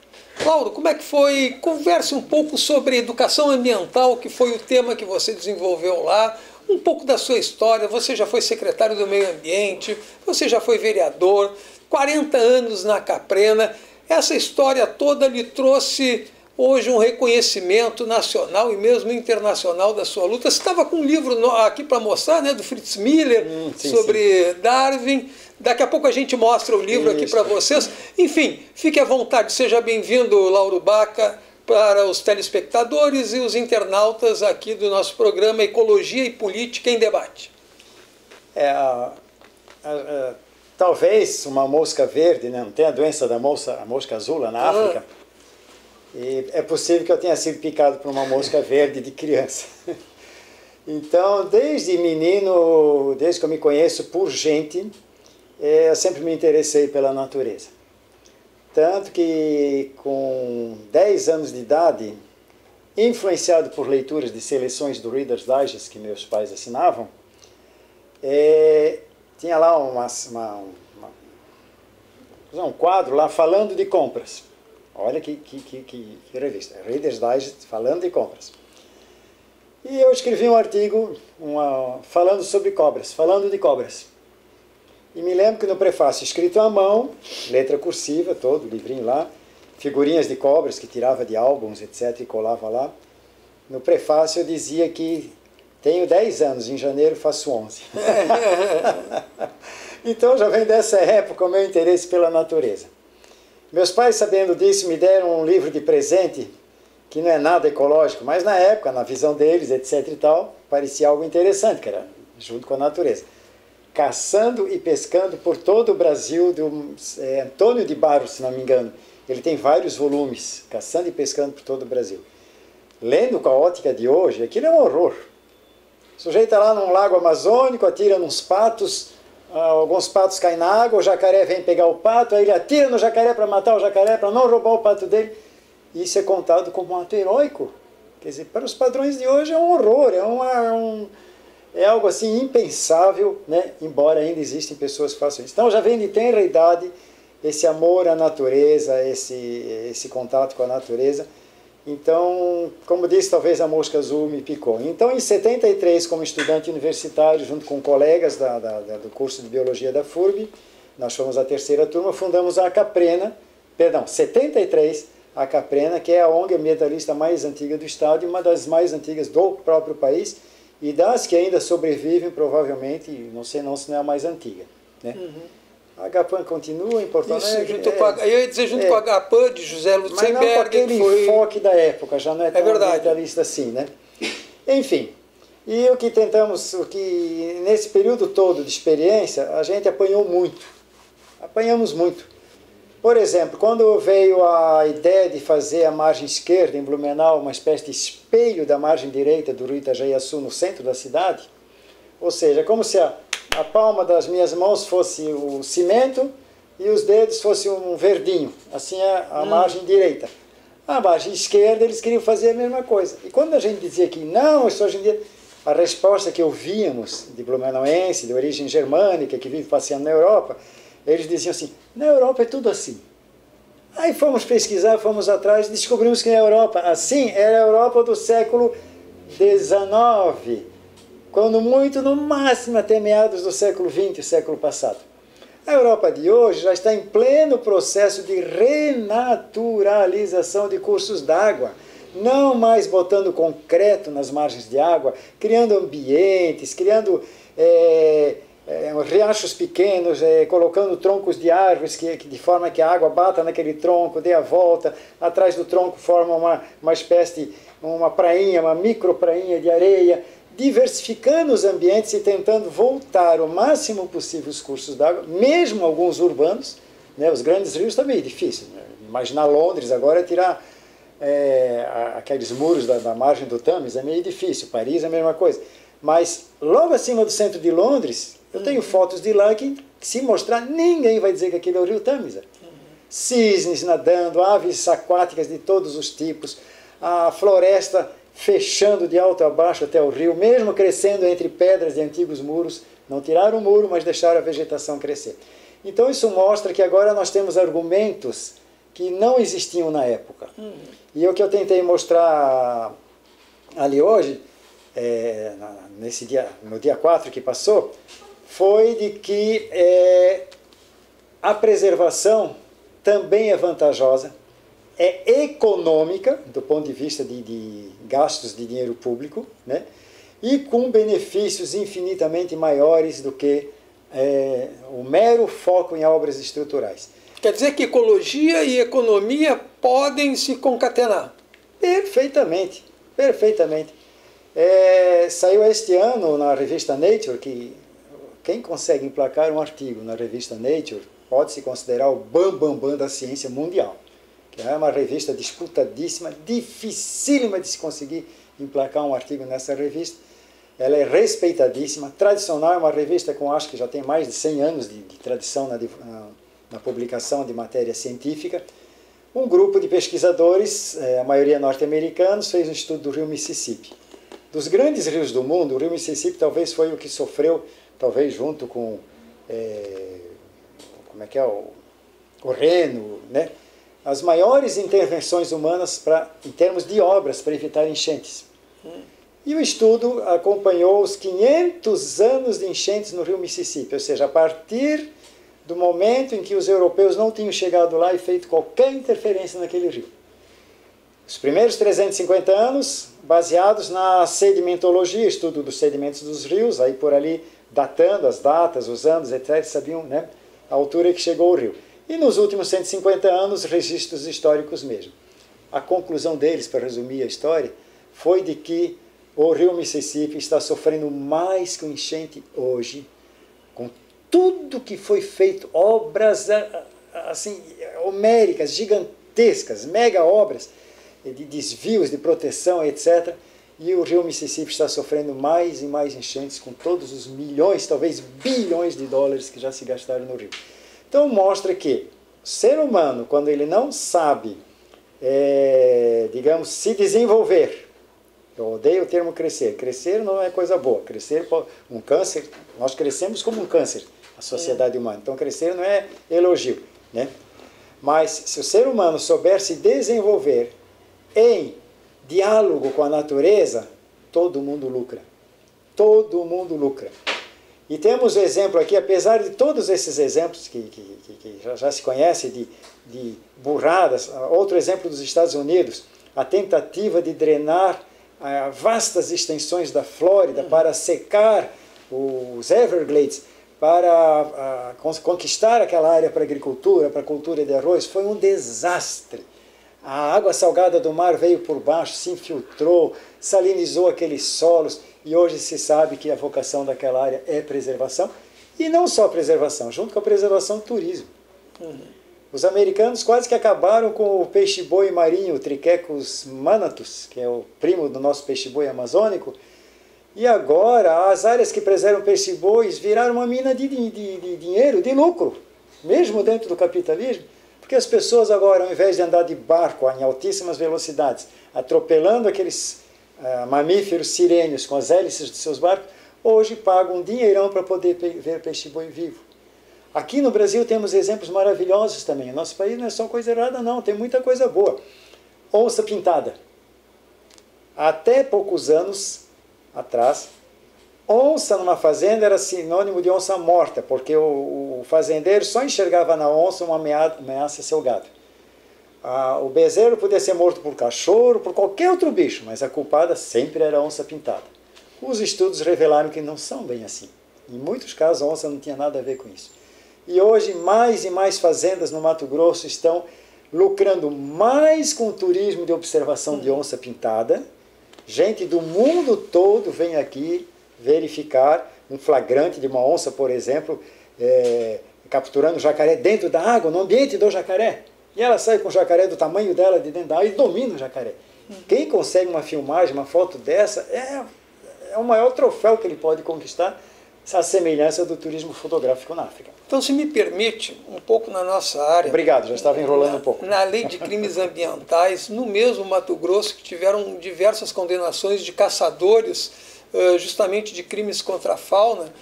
Lauro, como é que foi? Converse um pouco sobre educação ambiental, que foi o tema que você desenvolveu lá, um pouco da sua história. Você já foi secretário do Meio Ambiente, você já foi vereador, 40 anos na Caprena. Essa história toda lhe trouxe hoje um reconhecimento nacional e mesmo internacional da sua luta. Você estava com um livro aqui para mostrar, né, do Fritz Miller, sobre Darwin. Daqui a pouco a gente mostra o livro aqui para vocês. Enfim, fique à vontade. Seja bem-vindo, Lauro Baca, para os telespectadores e os internautas aqui do nosso programa Ecologia e Política em Debate. Talvez uma mosca verde, né? Não tem a doença da mosca azul lá na África. E é possível que eu tenha sido picado por uma mosca verde de criança. Então, desde menino, desde que eu me conheço por gente, eu sempre me interessei pela natureza. Tanto que com 10 anos de idade, influenciado por leituras de seleções do Reader's Digest que meus pais assinavam, tinha lá um quadro lá falando de compras. Olha que revista, Reader's Digest falando de compras. E eu escrevi um artigo falando sobre cobras, falando de cobras. E me lembro que no prefácio, escrito à mão, letra cursiva, todo o livrinho lá, figurinhas de cobras que tirava de álbuns, etc., e colava lá. No prefácio eu dizia que tenho 10 anos, em janeiro faço 11. Então já vem dessa época o meu interesse pela natureza. Meus pais, sabendo disso, me deram um livro de presente, que não é nada ecológico, mas na época, na visão deles, etc e tal, parecia algo interessante, que era junto com a natureza. Caçando e pescando por todo o Brasil, de Antônio de Barros, se não me engano. Ele tem vários volumes, Caçando e Pescando por todo o Brasil. Lendo com a ótica de hoje, aquilo é um horror. O sujeito está lá num lago amazônico, atira nos patos, alguns patos caem na água, o jacaré vem pegar o pato, aí ele atira no jacaré para matar o jacaré, para não roubar o pato dele. E isso é contado como um ato heróico. Quer dizer, para os padrões de hoje é um horror, é algo assim impensável, né? Embora ainda existem pessoas que façam isso. Então já vem de tenra idade esse amor à natureza, esse contato com a natureza. Então, como disse, talvez a mosca azul me picou. Então, em 73, como estudante universitário, junto com colegas do curso de Biologia da FURB, nós fomos a terceira turma, fundamos a Caprena, 73, a Caprena, que é a ONG ambientalista mais antiga do estado e uma das mais antigas do próprio país, e das que ainda sobrevivem, provavelmente, não sei se não é a mais antiga. Né? A Agapan continua em Porto Alegre. Eu ia dizer junto com a Agapan de José Lutzenberg. Mas não com aquele enfoque da época, já não é tão ambientalista assim, né? Enfim, e o que tentamos, nesse período todo de experiência, a gente apanhou muito. Apanhamos muito. Por exemplo, quando veio a ideia de fazer a margem esquerda em Blumenau, uma espécie de espelho da margem direita do rio Itajaí-Açu no centro da cidade, ou seja, como se a palma das minhas mãos fosse o cimento e os dedos fossem um verdinho, assim é a margem direita. A margem esquerda eles queriam fazer a mesma coisa. E quando a gente dizia que não, isso hoje em dia, a resposta que ouvíamos de blumenauense, de origem germânica, que vive passeando na Europa, eles diziam assim, na Europa é tudo assim. Aí fomos pesquisar, fomos atrás e descobrimos que na Europa, assim, era a Europa do século XIX, quando muito, no máximo, até meados do século XX, o século passado. A Europa de hoje já está em pleno processo de renaturalização de cursos d'água, não mais botando concreto nas margens de água, criando ambientes, criando riachos pequenos, colocando troncos de árvores de forma que a água bata naquele tronco, dê a volta, atrás do tronco forma uma espécie de uma prainha, uma micro prainha de areia, diversificando os ambientes e tentando voltar o máximo possível os cursos d'água, mesmo alguns urbanos, né? Os grandes rios também é difícil, né? Imaginar Londres agora tirar aqueles muros da margem do Tâmisa é meio difícil, Paris é a mesma coisa, mas logo acima do centro de Londres, eu tenho fotos de lá que se mostrar, ninguém vai dizer que aquele é o rio Tâmisa. Cisnes nadando, aves aquáticas de todos os tipos, a floresta fechando de alto a baixo até o rio, mesmo crescendo entre pedras de antigos muros, não tiraram o muro, mas deixaram a vegetação crescer. Então isso mostra que agora nós temos argumentos que não existiam na época. E o que eu tentei mostrar ali hoje, no dia 4 que passou, foi de que a preservação também é vantajosa, é econômica, do ponto de vista de gastos de dinheiro público, né? E com benefícios infinitamente maiores do que o mero foco em obras estruturais. Quer dizer que ecologia e economia podem se concatenar? Perfeitamente, perfeitamente. Saiu este ano na revista Nature, que quem consegue emplacar um artigo na revista Nature pode se considerar o bam da ciência mundial. Que é uma revista disputadíssima, dificílima de se conseguir emplacar um artigo nessa revista. Ela é respeitadíssima, tradicional, é uma revista com acho que já tem mais de 100 anos de tradição na publicação de matéria científica. Um grupo de pesquisadores, a maioria norte-americanos, fez um estudo do rio Mississippi. Dos grandes rios do mundo, o rio Mississippi talvez foi o que sofreu, talvez junto com o Reno, né? As maiores intervenções humanas em termos de obras para evitar enchentes. E o estudo acompanhou os 500 anos de enchentes no rio Mississippi, ou seja, a partir do momento em que os europeus não tinham chegado lá e feito qualquer interferência naquele rio. Os primeiros 350 anos, baseados na sedimentologia, estudo dos sedimentos dos rios, aí por ali datando as datas, os anos, etc., sabiam, né, a altura que chegou o rio. E nos últimos 150 anos, registros históricos mesmo. A conclusão deles, para resumir a história, foi de que o rio Mississippi está sofrendo mais que o enchente hoje, com tudo que foi feito, obras assim, homéricas, gigantescas, mega obras de desvios, de proteção, etc. E o rio Mississippi está sofrendo mais e mais enchentes, com todos os milhões, talvez bilhões de dólares que já se gastaram no rio. Então mostra que o ser humano, quando ele não sabe, digamos, se desenvolver, eu odeio o termo crescer. Crescer não é coisa boa. Crescer, um câncer, nós crescemos como um câncer, a sociedade humana. Então crescer não é elogio, né? Mas se o ser humano souber se desenvolver em diálogo com a natureza, todo mundo lucra. Todo mundo lucra. E temos o exemplo aqui, apesar de todos esses exemplos que já se conhece de burradas, outro exemplo dos Estados Unidos, a tentativa de drenar vastas extensões da Flórida para secar os Everglades, para conquistar aquela área para agricultura, para cultura de arroz, foi um desastre. A água salgada do mar veio por baixo, se infiltrou, salinizou aqueles solos, e hoje se sabe que a vocação daquela área é preservação, e não só preservação, junto com a preservação, turismo. Os americanos quase que acabaram com o peixe-boi marinho, o Triquecus manatus, que é o primo do nosso peixe-boi amazônico, e agora as áreas que preservam peixe-bois viraram uma mina de dinheiro, de lucro, mesmo dentro do capitalismo, porque as pessoas agora, ao invés de andar de barco em altíssimas velocidades, atropelando aqueles mamíferos sirêneos com as hélices de seus barcos, hoje pagam um dinheirão para poder ver peixe-boi vivo. Aqui no Brasil temos exemplos maravilhosos também. O nosso país não é só coisa errada, não. Tem muita coisa boa. Onça pintada. Até poucos anos atrás, onça numa fazenda era sinônimo de onça morta, porque o fazendeiro só enxergava na onça uma ameaça a seu gado. O bezerro podia ser morto por cachorro, por qualquer outro bicho, mas a culpada sempre era a onça pintada. Os estudos revelaram que não são bem assim. Em muitos casos, a onça não tinha nada a ver com isso. E hoje, mais e mais fazendas no Mato Grosso estão lucrando mais com o turismo de observação de onça pintada. Gente do mundo todo vem aqui verificar um flagrante de uma onça, por exemplo, capturando jacaré dentro da água, no ambiente do jacaré. E ela sai com o jacaré do tamanho dela de dentro da água e domina o jacaré. Quem consegue uma filmagem, uma foto dessa, é o maior troféu que ele pode conquistar, a semelhança do turismo fotográfico na África. Então, se me permite, um pouco na nossa área... Obrigado, já estava enrolando um pouco. Na lei de crimes ambientais, no mesmo Mato Grosso, que tiveram diversas condenações de caçadores, justamente de crimes contra a fauna,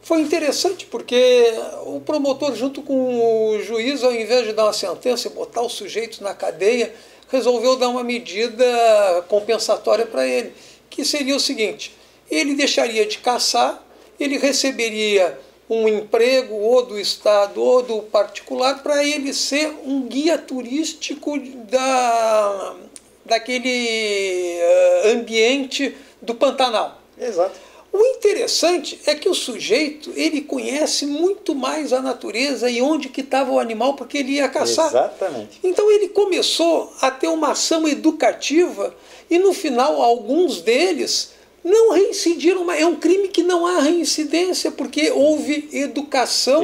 foi interessante porque o promotor, junto com o juiz, ao invés de dar uma sentença e botar os sujeitos na cadeia, resolveu dar uma medida compensatória para ele, que seria o seguinte: ele deixaria de caçar, ele receberia um emprego ou do Estado ou do particular para ele ser um guia turístico daquele ambiente do Pantanal. Exato. O interessante é que o sujeito, ele conhece muito mais a natureza e onde que estava o animal, porque ele ia caçar. Exatamente. Então ele começou a ter uma ação educativa e no final alguns deles não reincidiram, mas é um crime que não há reincidência, porque houve educação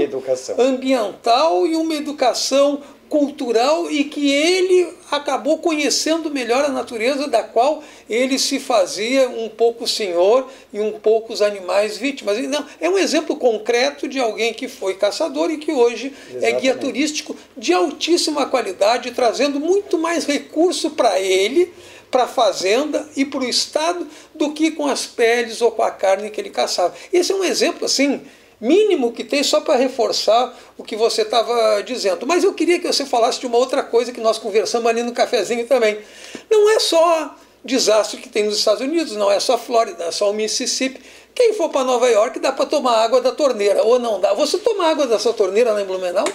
ambiental e uma educação cultural e que ele acabou conhecendo melhor a natureza da qual ele se fazia um pouco senhor e um pouco os animais vítimas. Então, é um exemplo concreto de alguém que foi caçador e que hoje é guia turístico de altíssima qualidade, trazendo muito mais recurso para ele, para a fazenda e para o Estado do que com as peles ou com a carne que ele caçava. Esse é um exemplo assim mínimo que tem só para reforçar o que você estava dizendo. Mas eu queria que você falasse de uma outra coisa que nós conversamos ali no cafezinho também. Não é só desastre que tem nos Estados Unidos, não é só a Flórida, é só o Mississippi. Quem for para Nova York dá para tomar água da torneira, ou não dá. Você toma água dessa torneira lá em Blumenau?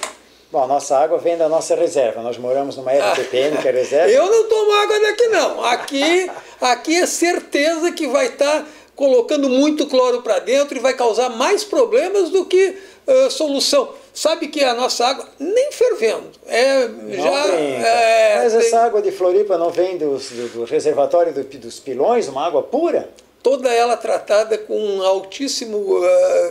Bom, a nossa água vem da nossa reserva. Nós moramos numa RTPM, que é reserva. Eu não tomo água daqui, não. Aqui é certeza que vai estar colocando muito cloro para dentro e vai causar mais problemas do que solução. sabe que a nossa água, nem fervendo, Mas essa água de Floripa não vem do reservatório dos Pilões, uma água pura? Toda ela tratada com um altíssimo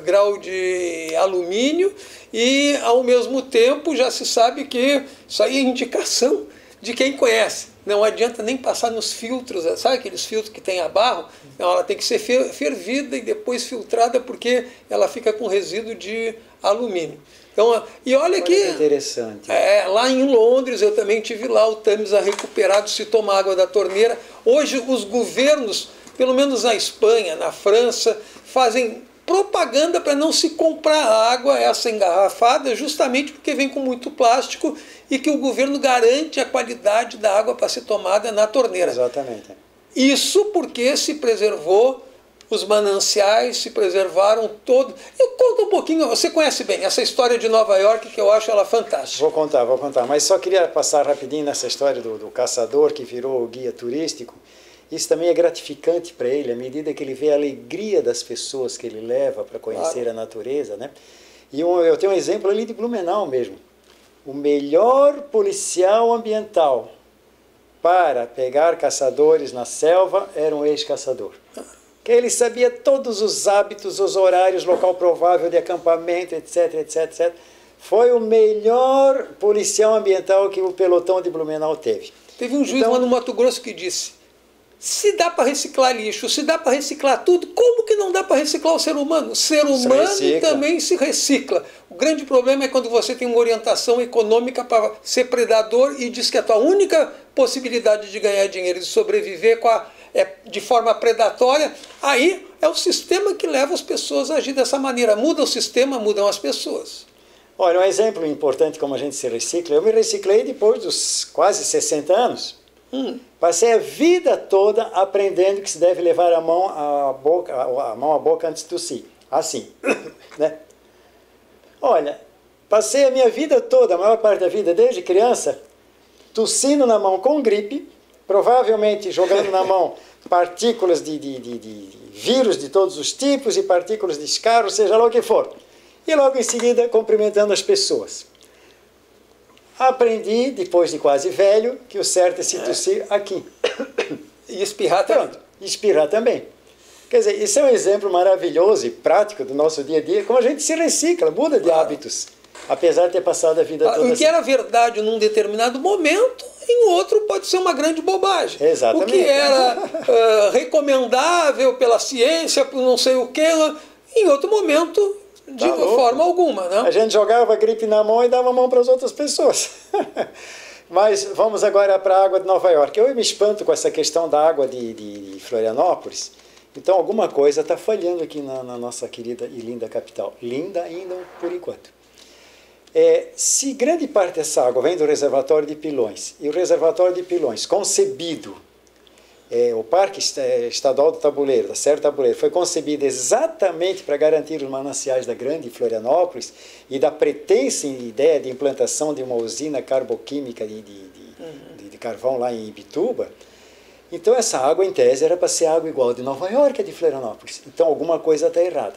grau de alumínio e, ao mesmo tempo, já se sabe que isso aí é indicação de quem conhece. Não adianta nem passar nos filtros, sabe aqueles filtros que tem a barro? Não, ela tem que ser fervida e depois filtrada porque ela fica com resíduo de alumínio. Então, e olha que interessante. Lá em Londres eu também tive lá o Tâmisa recuperado, se toma água da torneira. Hoje os governos, pelo menos na Espanha, na França, fazem propaganda para não se comprar água essa engarrafada, justamente porque vem com muito plástico e que o governo garante a qualidade da água para ser tomada na torneira. Exatamente. Isso porque se preservou os mananciais, se preservaram todo. Eu conto um pouquinho, você conhece bem essa história de Nova York, que eu acho ela fantástica. Vou contar, mas só queria passar rapidinho nessa história do caçador que virou guia turístico. Isso também é gratificante para ele, à medida que ele vê a alegria das pessoas que ele leva para conhecer a natureza, né? E eu tenho um exemplo ali de Blumenau mesmo. O melhor policial ambiental para pegar caçadores na selva era um ex-caçador. Que ele sabia todos os hábitos, os horários, local provável de acampamento, etc, etc, etc. Foi o melhor policial ambiental que o pelotão de Blumenau teve. Teve um juiz lá no Mato Grosso que disse: se dá para reciclar lixo, se dá para reciclar tudo, como que não dá para reciclar o ser humano? O ser humano também se recicla. O grande problema é quando você tem uma orientação econômica para ser predador e diz que a tua única possibilidade de ganhar dinheiro, de sobreviver de forma predatória, aí é o sistema que leva as pessoas a agir dessa maneira. Muda o sistema, mudam as pessoas. Olha, um exemplo importante como a gente se recicla. Eu me reciclei depois dos quase 60 anos. Passei a vida toda aprendendo que se deve levar a mão à boca antes de tossir. Assim, né? Olha, passei a minha vida toda, a maior parte da vida, desde criança, tossindo na mão com gripe, provavelmente jogando na mão partículas de vírus de todos os tipos e partículas de escarro, seja lá o que for. E logo em seguida cumprimentando as pessoas. Aprendi, depois de quase velho, que o certo é se tossir aqui. E espirrar também. Pronto, espirrar também. Quer dizer, isso é um exemplo maravilhoso e prático do nosso dia a dia, como a gente se recicla, muda de hábitos, apesar de ter passado a vida toda o que era verdade num determinado momento, em outro pode ser uma grande bobagem. Exatamente. O que era recomendável pela ciência, por não sei o que, em outro momento, de forma alguma. Né? A gente jogava a gripe na mão e dava a mão para as outras pessoas. Mas vamos agora para a água de Nova York. Eu me espanto com essa questão da água de Florianópolis. Então alguma coisa está falhando aqui na nossa querida e linda capital. Linda ainda por enquanto. Se grande parte dessa água vem do reservatório de Pilões, e o reservatório de Pilões, concebido, o Parque Estadual do Tabuleiro, da Serra do Tabuleiro, foi concebido exatamente para garantir os mananciais da grande Florianópolis e da pretensa ideia de implantação de uma usina carboquímica de carvão lá em Ibituba. Então essa água, em tese, era para ser água igual de Nova York a de Florianópolis. Então alguma coisa está errada.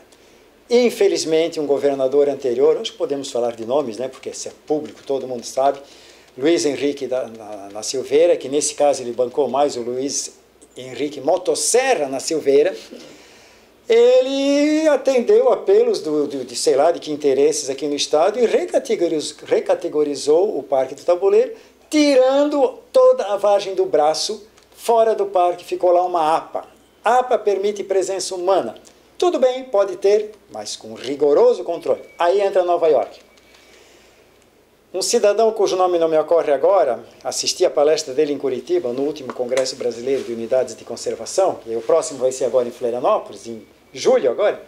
Infelizmente, um governador anterior, acho que podemos falar de nomes, né, porque isso é público, todo mundo sabe, Luiz Henrique na Silveira, que nesse caso ele bancou mais o Luiz Henrique Motosserra na Silveira, ele atendeu apelos de que interesses aqui no estado e recategorizou o Parque do Tabuleiro, tirando toda a vargem do braço. Fora do parque ficou lá uma APA. APA permite presença humana. Tudo bem, pode ter, mas com rigoroso controle. Aí entra Nova York. Um cidadão cujo nome não me ocorre agora, assisti a palestra dele em Curitiba, no último Congresso Brasileiro de Unidades de Conservação, e o próximo vai ser agora em Florianópolis, em julho agora.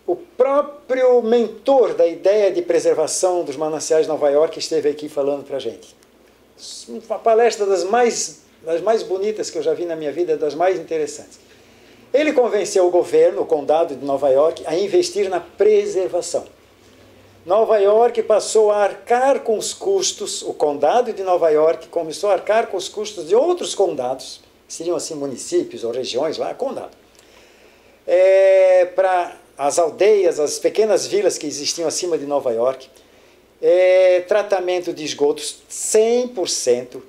O próprio mentor da ideia de preservação dos mananciais de Nova York esteve aqui falando para a gente. Uma palestra das mais bonitas que eu já vi na minha vida, das mais interessantes. Ele convenceu o governo, o condado de Nova York, a investir na preservação. Nova York passou a arcar com os custos, o condado de Nova York começou a arcar com os custos de outros condados, seriam assim municípios ou regiões lá, condado, para as aldeias, as pequenas vilas que existiam acima de Nova York, tratamento de esgotos 100%,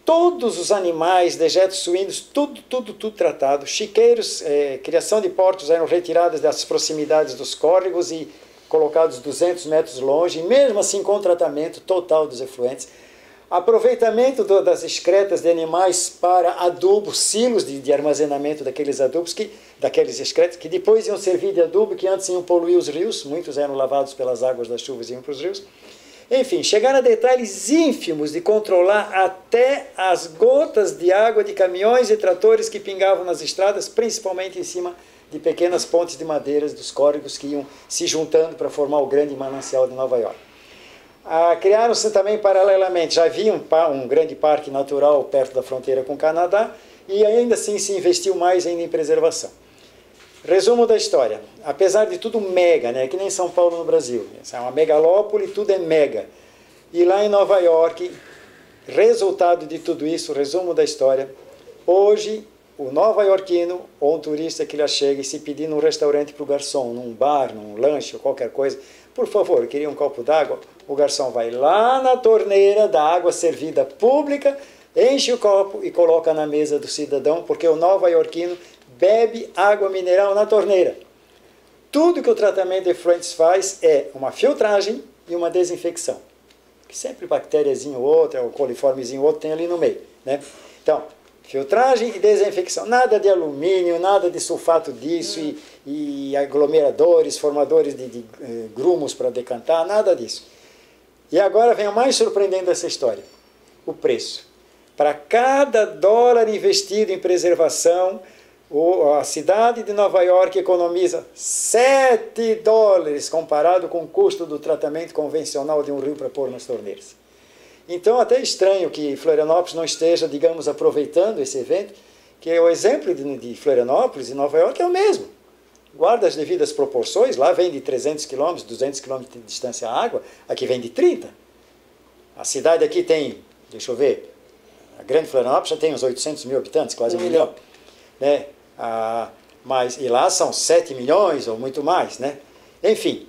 todos os animais, dejetos suínos, tudo tratado, chiqueiros, criação de porcos eram retiradas das proximidades dos córregos e colocados 200 metros longe, e mesmo assim com tratamento total dos efluentes. Aproveitamento das excretas de animais para adubo, silos de armazenamento daqueles adubos, daqueles excretas, que depois iam servir de adubo, que antes iam poluir os rios, muitos eram lavados pelas águas das chuvas e iam para os rios. Enfim, chegar a detalhes ínfimos de controlar até as gotas de água de caminhões e tratores que pingavam nas estradas, principalmente em cima de pequenas pontes de madeiras dos córregos que iam se juntando para formar o grande manancial de Nova York. Criaram-se também paralelamente, já havia um grande parque natural perto da fronteira com o Canadá, e ainda assim se investiu mais ainda em preservação. Resumo da história: apesar de tudo mega, né, que nem São Paulo no Brasil, é uma megalópole, tudo é mega. E lá em Nova York, resultado de tudo isso, resumo da história, hoje o nova-iorquino ou um turista que lá chega e se pedir num restaurante para o garçom, num bar, num lanche ou qualquer coisa, por favor, eu queria um copo d'água, o garçom vai lá na torneira da água servida pública, enche o copo e coloca na mesa do cidadão, porque o nova-iorquino bebe água mineral na torneira. Tudo que o tratamento de efluentes faz é uma filtragem e uma desinfecção. Que sempre bactériazinho ou outra, ou coliformezinho ou outro tem ali no meio, né? Então, filtragem e desinfecção. Nada de alumínio, nada de sulfato disso e aglomeradores, formadores de grumos para decantar, nada disso. E agora vem o mais surpreendente dessa história: o preço. Para cada dólar investido em preservação, a cidade de Nova York economiza 7 dólares comparado com o custo do tratamento convencional de um rio para pôr nas torneiras. Então, até estranho que Florianópolis não esteja, digamos, aproveitando esse evento, que o exemplo de Florianópolis e Nova York é o mesmo. Guarda as devidas proporções, lá vem de 300 km, 200 km de distância a água, aqui vem de 30. A cidade aqui tem, deixa eu ver, a grande Florianópolis já tem uns 800 mil habitantes, quase 1 milhão. Né? E lá são 7 milhões ou muito mais, né? Enfim,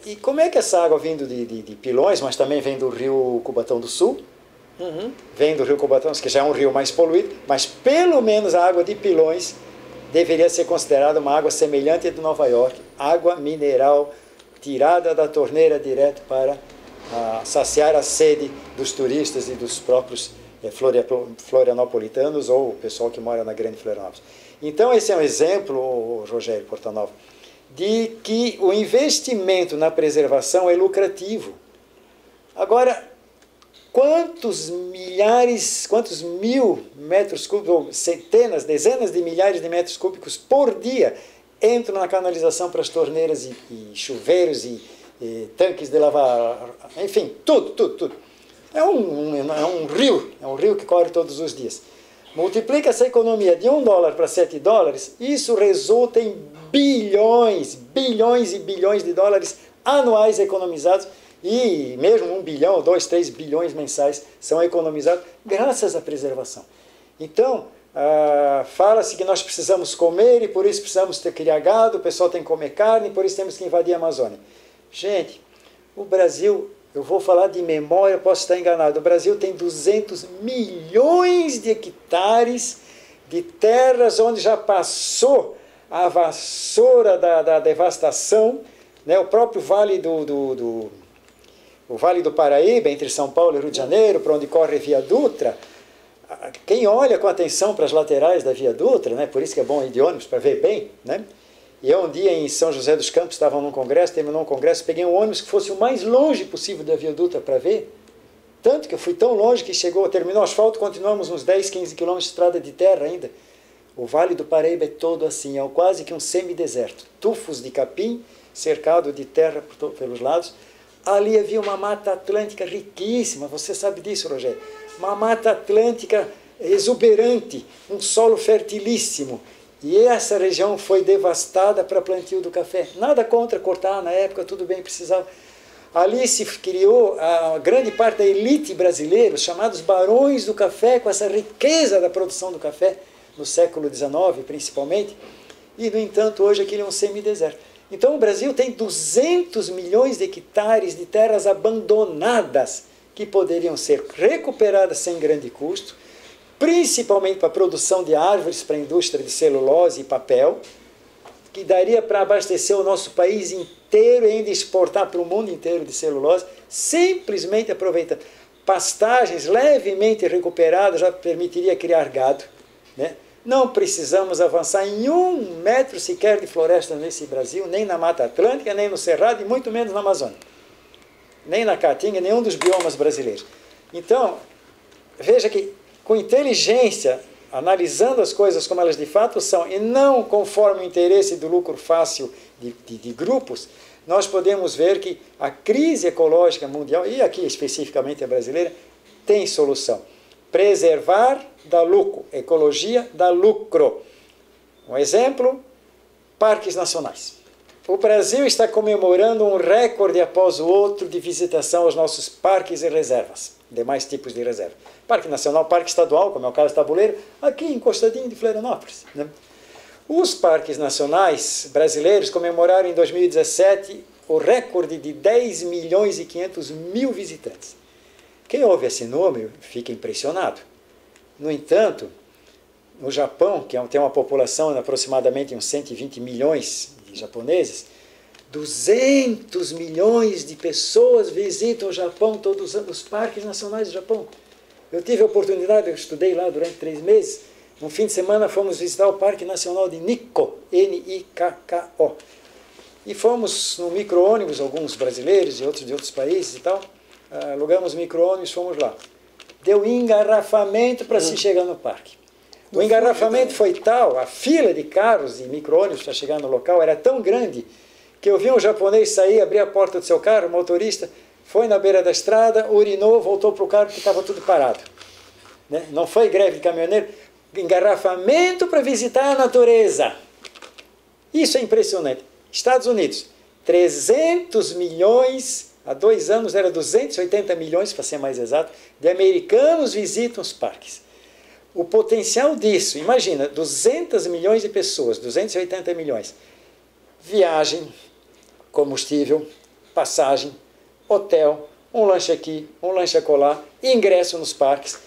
e como é que essa água vindo de Pilões, mas também vem do rio Cubatão do Sul, vem do rio Cubatão, que já é um rio mais poluído, mas pelo menos a água de Pilões deveria ser considerada uma água semelhante à de Nova York, água mineral tirada da torneira direto para saciar a sede dos turistas e dos próprios florianopolitanos ou o pessoal que mora na grande Florianópolis. Então esse é um exemplo, Rogério Portanova, de que o investimento na preservação é lucrativo. Agora, quantos mil metros cúbicos, ou centenas, dezenas de milhares de metros cúbicos por dia entram na canalização para as torneiras e chuveiros e tanques de lavar, enfim, tudo. É um rio que corre todos os dias. Multiplica essa economia de 1 dólar para 7 dólares, isso resulta em bilhões e bilhões de dólares anuais economizados, e mesmo 1 bilhão, 2, 3 bilhões mensais são economizados graças à preservação. Então, fala-se que nós precisamos comer e por isso precisamos criar gado, o pessoal tem que comer carne, e por isso temos que invadir a Amazônia. Gente, o Brasil, eu vou falar de memória, posso estar enganado, o Brasil tem 200 milhões de hectares de terras onde já passou a vassoura da devastação, né? O próprio Vale o Vale do Paraíba, entre São Paulo e Rio de Janeiro, para onde corre a Via Dutra, quem olha com atenção para as laterais da Via Dutra, né? Por isso que é bom ir de ônibus para ver bem, né? E eu um dia em São José dos Campos, estava num congresso, terminou um congresso, peguei um ônibus que fosse o mais longe possível da Via Dutra para ver, tanto que eu fui tão longe que terminou o asfalto, continuamos uns 10, 15 quilômetros de estrada de terra ainda. O Vale do Paraíba é todo assim, é quase que um semideserto, tufos de capim, cercado de terra pelos lados. Ali havia uma mata atlântica riquíssima, você sabe disso, Rogério, uma mata atlântica exuberante, um solo fertilíssimo. E essa região foi devastada para plantio do café. Nada contra cortar, na época tudo bem, precisava. Ali se criou a grande parte da elite brasileira, os chamados barões do café, com essa riqueza da produção do café, no século XIX principalmente. E, no entanto, hoje aquilo é um semideserto. Então, o Brasil tem 200 milhões de hectares de terras abandonadas que poderiam ser recuperadas sem grande custo, principalmente para a produção de árvores para a indústria de celulose e papel, que daria para abastecer o nosso país inteiro e ainda exportar para o mundo inteiro de celulose, simplesmente aproveitando. Pastagens levemente recuperadas já permitiria criar gado, né? Não precisamos avançar em 1 metro sequer de floresta nesse Brasil, nem na Mata Atlântica, nem no Cerrado, e muito menos na Amazônia. Nem na Caatinga, nenhum dos biomas brasileiros. Então, veja que com inteligência, analisando as coisas como elas de fato são, e não conforme o interesse do lucro fácil de grupos, nós podemos ver que a crise ecológica mundial, e aqui especificamente a brasileira, tem solução. Preservar dá lucro, ecologia dá lucro. Um exemplo, parques nacionais. O Brasil está comemorando um recorde após o outro de visitação aos nossos parques e reservas, demais tipos de reserva. Parque Nacional, Parque Estadual, como é o caso do Tabuleiro, aqui encostadinho de Florianópolis, né? Os parques nacionais brasileiros comemoraram em 2017 o recorde de 10 milhões e 500 mil visitantes. Quem ouve esse número fica impressionado. No entanto, no Japão, que tem uma população de aproximadamente uns 120 milhões de japoneses, 200 milhões de pessoas visitam o Japão todos os anos, os parques nacionais do Japão. Eu tive a oportunidade, eu estudei lá durante 3 meses, um fim de semana fomos visitar o Parque Nacional de Nikko, N-I-K-K-O. E fomos no micro-ônibus, alguns brasileiros e outros de outros países e tal, alugamos micro-ônibus, fomos lá. Deu engarrafamento para se chegar no parque. O engarrafamento foi tal, a fila de carros e micro-ônibus para chegar no local era tão grande que eu vi um japonês sair, abrir a porta do seu carro, o motorista foi na beira da estrada, urinou, voltou para o carro porque estava tudo parado. Né? Não foi greve de caminhoneiro, engarrafamento para visitar a natureza. Isso é impressionante. Estados Unidos, 300 milhões, há 2 anos era 280 milhões, para ser mais exato, de americanos visitam os parques. O potencial disso, imagina, 200 milhões de pessoas, 280 milhões, viagem, combustível, passagem, hotel, um lanche aqui, um lanche acolá, ingresso nos parques,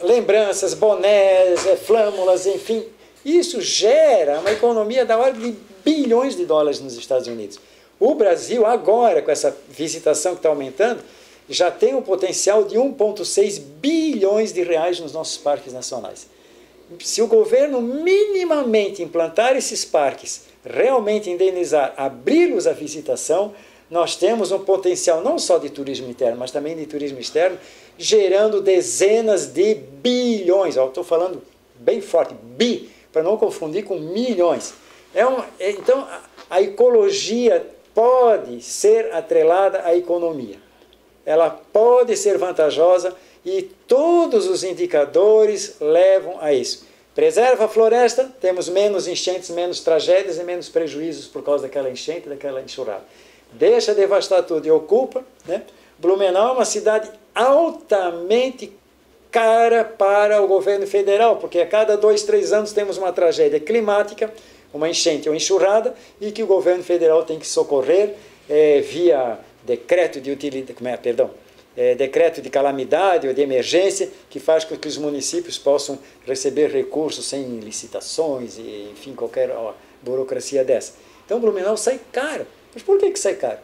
lembranças, bonés, flâmulas, enfim. Isso gera uma economia da ordem de bilhões de dólares nos Estados Unidos. O Brasil, agora, com essa visitação que está aumentando, já tem um potencial de 1,6 bilhões de reais nos nossos parques nacionais. Se o governo minimamente implantar esses parques, realmente indenizar, abri-los à visitação, nós temos um potencial não só de turismo interno, mas também de turismo externo, gerando dezenas de bilhões. Estou falando bem forte, para não confundir com milhões. Então, a ecologia pode ser atrelada à economia. Ela pode ser vantajosa e todos os indicadores levam a isso. Preserva a floresta, temos menos enchentes, menos tragédias e menos prejuízos por causa daquela enchente, daquela enxurrada. Deixa devastar tudo e ocupa, né? Blumenau é uma cidade altamente cara para o governo federal, porque a cada 2, 3 anos temos uma tragédia climática, uma enchente ou enxurrada, e que o governo federal tem que socorrer via decreto de decreto de calamidade ou de emergência, que faz com que os municípios possam receber recursos sem licitações e, enfim, qualquer burocracia dessa. Então, Blumenau sai caro. Mas por que sai caro?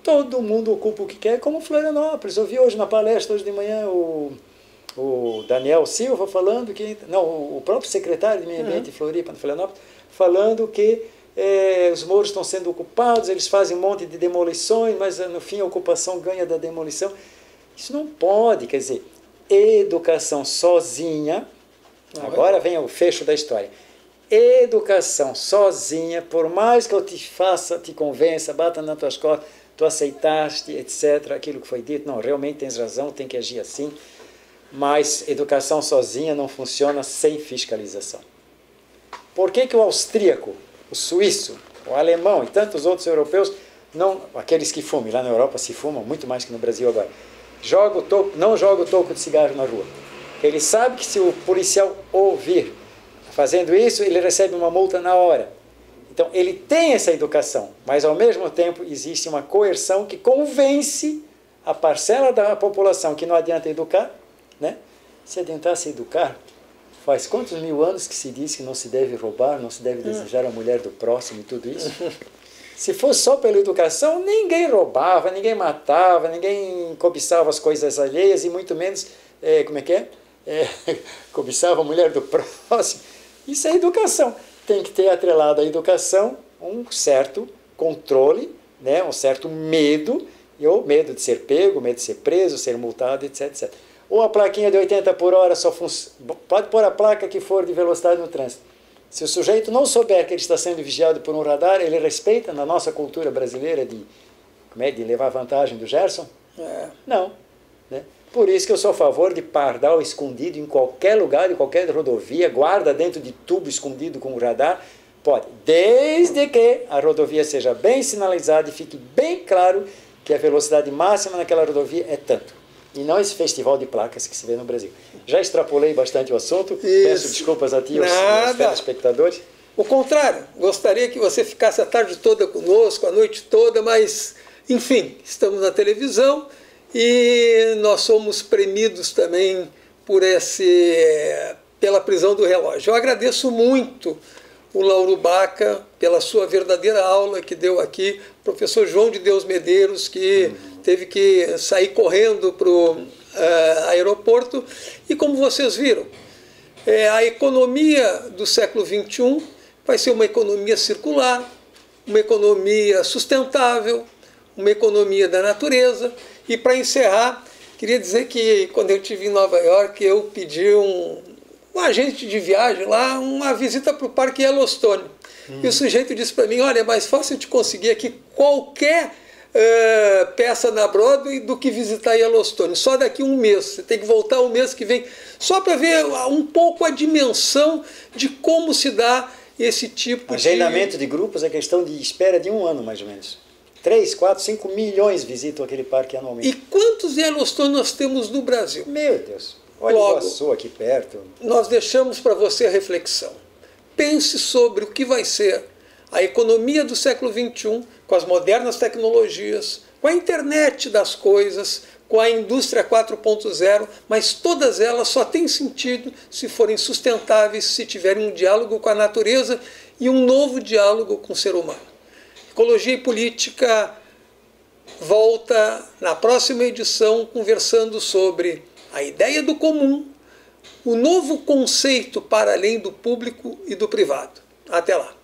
Todo mundo ocupa o que quer, como Florianópolis. Eu vi hoje na palestra, hoje de manhã, o Daniel Silva falando que... Não, o próprio secretário de Meio Ambiente de Floripa, de Florianópolis, falando que os morros estão sendo ocupados, eles fazem um monte de demolições, mas no fim a ocupação ganha da demolição. Isso não pode, quer dizer, educação sozinha, agora vem o fecho da história, educação sozinha, por mais que eu te convença, bata nas tuas costas, tu aceitaste, etc., aquilo que foi dito, não, realmente tens razão, tem que agir assim, mas educação sozinha não funciona sem fiscalização. Por que o austríaco, o suíço, o alemão e tantos outros europeus, aqueles que fumam, lá na Europa se fumam muito mais que no Brasil agora, não joga o toco de cigarro na rua? Ele sabe que se o policial ouvir Fazendo isso, ele recebe uma multa na hora. Então, ele tem essa educação, mas, ao mesmo tempo, existe uma coerção que convence a parcela da população que não adianta educar, né? Se adiantasse educar, faz quantos mil anos que se diz que não se deve roubar, não se deve desejar a mulher do próximo e tudo isso? Se fosse só pela educação, ninguém roubava, ninguém matava, ninguém cobiçava as coisas alheias e muito menos, cobiçava a mulher do próximo. Isso é educação. Tem que ter atrelado à educação um certo controle, né? Um certo medo, ou medo de ser pego, medo de ser preso, ser multado, etc, etc. Ou a plaquinha de 80 por hora só funciona. Pode pôr a placa que for de velocidade no trânsito. Se o sujeito não souber que ele está sendo vigiado por um radar, ele respeita na nossa cultura brasileira de levar vantagem do Gerson? Não. Né? Por isso que eu sou a favor de pardal escondido em qualquer lugar, em qualquer rodovia, guarda dentro de tubo escondido com o radar. Pode, desde que a rodovia seja bem sinalizada e fique bem claro que a velocidade máxima naquela rodovia é tanto. E não esse festival de placas que se vê no Brasil. Já extrapolei bastante o assunto, peço desculpas a ti e aos telespectadores. O contrário, gostaria que você ficasse a tarde toda conosco, a noite toda, mas, enfim, estamos na televisão e nós somos premidos também pela prisão do relógio. Eu agradeço muito o Lauro Baca pela sua verdadeira aula que deu aqui, professor João de Deus Medeiros, que teve que sair correndo para o aeroporto. E como vocês viram, a economia do século XXI vai ser uma economia circular, uma economia sustentável, uma economia da natureza. E para encerrar, queria dizer que quando eu estive em Nova York, eu pedi um agente de viagem lá uma visita para o Parque Yellowstone. E o sujeito disse para mim, olha, é mais fácil de conseguir aqui qualquer peça na Broadway do que visitar Yellowstone. Só daqui um mês. Você tem que voltar o mês que vem, só para ver um pouco a dimensão de como se dá esse tipo agendamento de grupos é questão de espera de um ano, mais ou menos. 3, 4, 5 milhões visitam aquele parque anualmente. E quantos Yellowstone nós temos no Brasil? Meu Deus. Olha o Iguaçu aqui perto. Nós deixamos para você a reflexão. Pense sobre o que vai ser a economia do século XXI, com as modernas tecnologias, com a internet das coisas, com a indústria 4.0, mas todas elas só têm sentido se forem sustentáveis, se tiverem um diálogo com a natureza e um novo diálogo com o ser humano. Ecologia e Política volta na próxima edição conversando sobre a ideia do comum, o novo conceito para além do público e do privado. Até lá.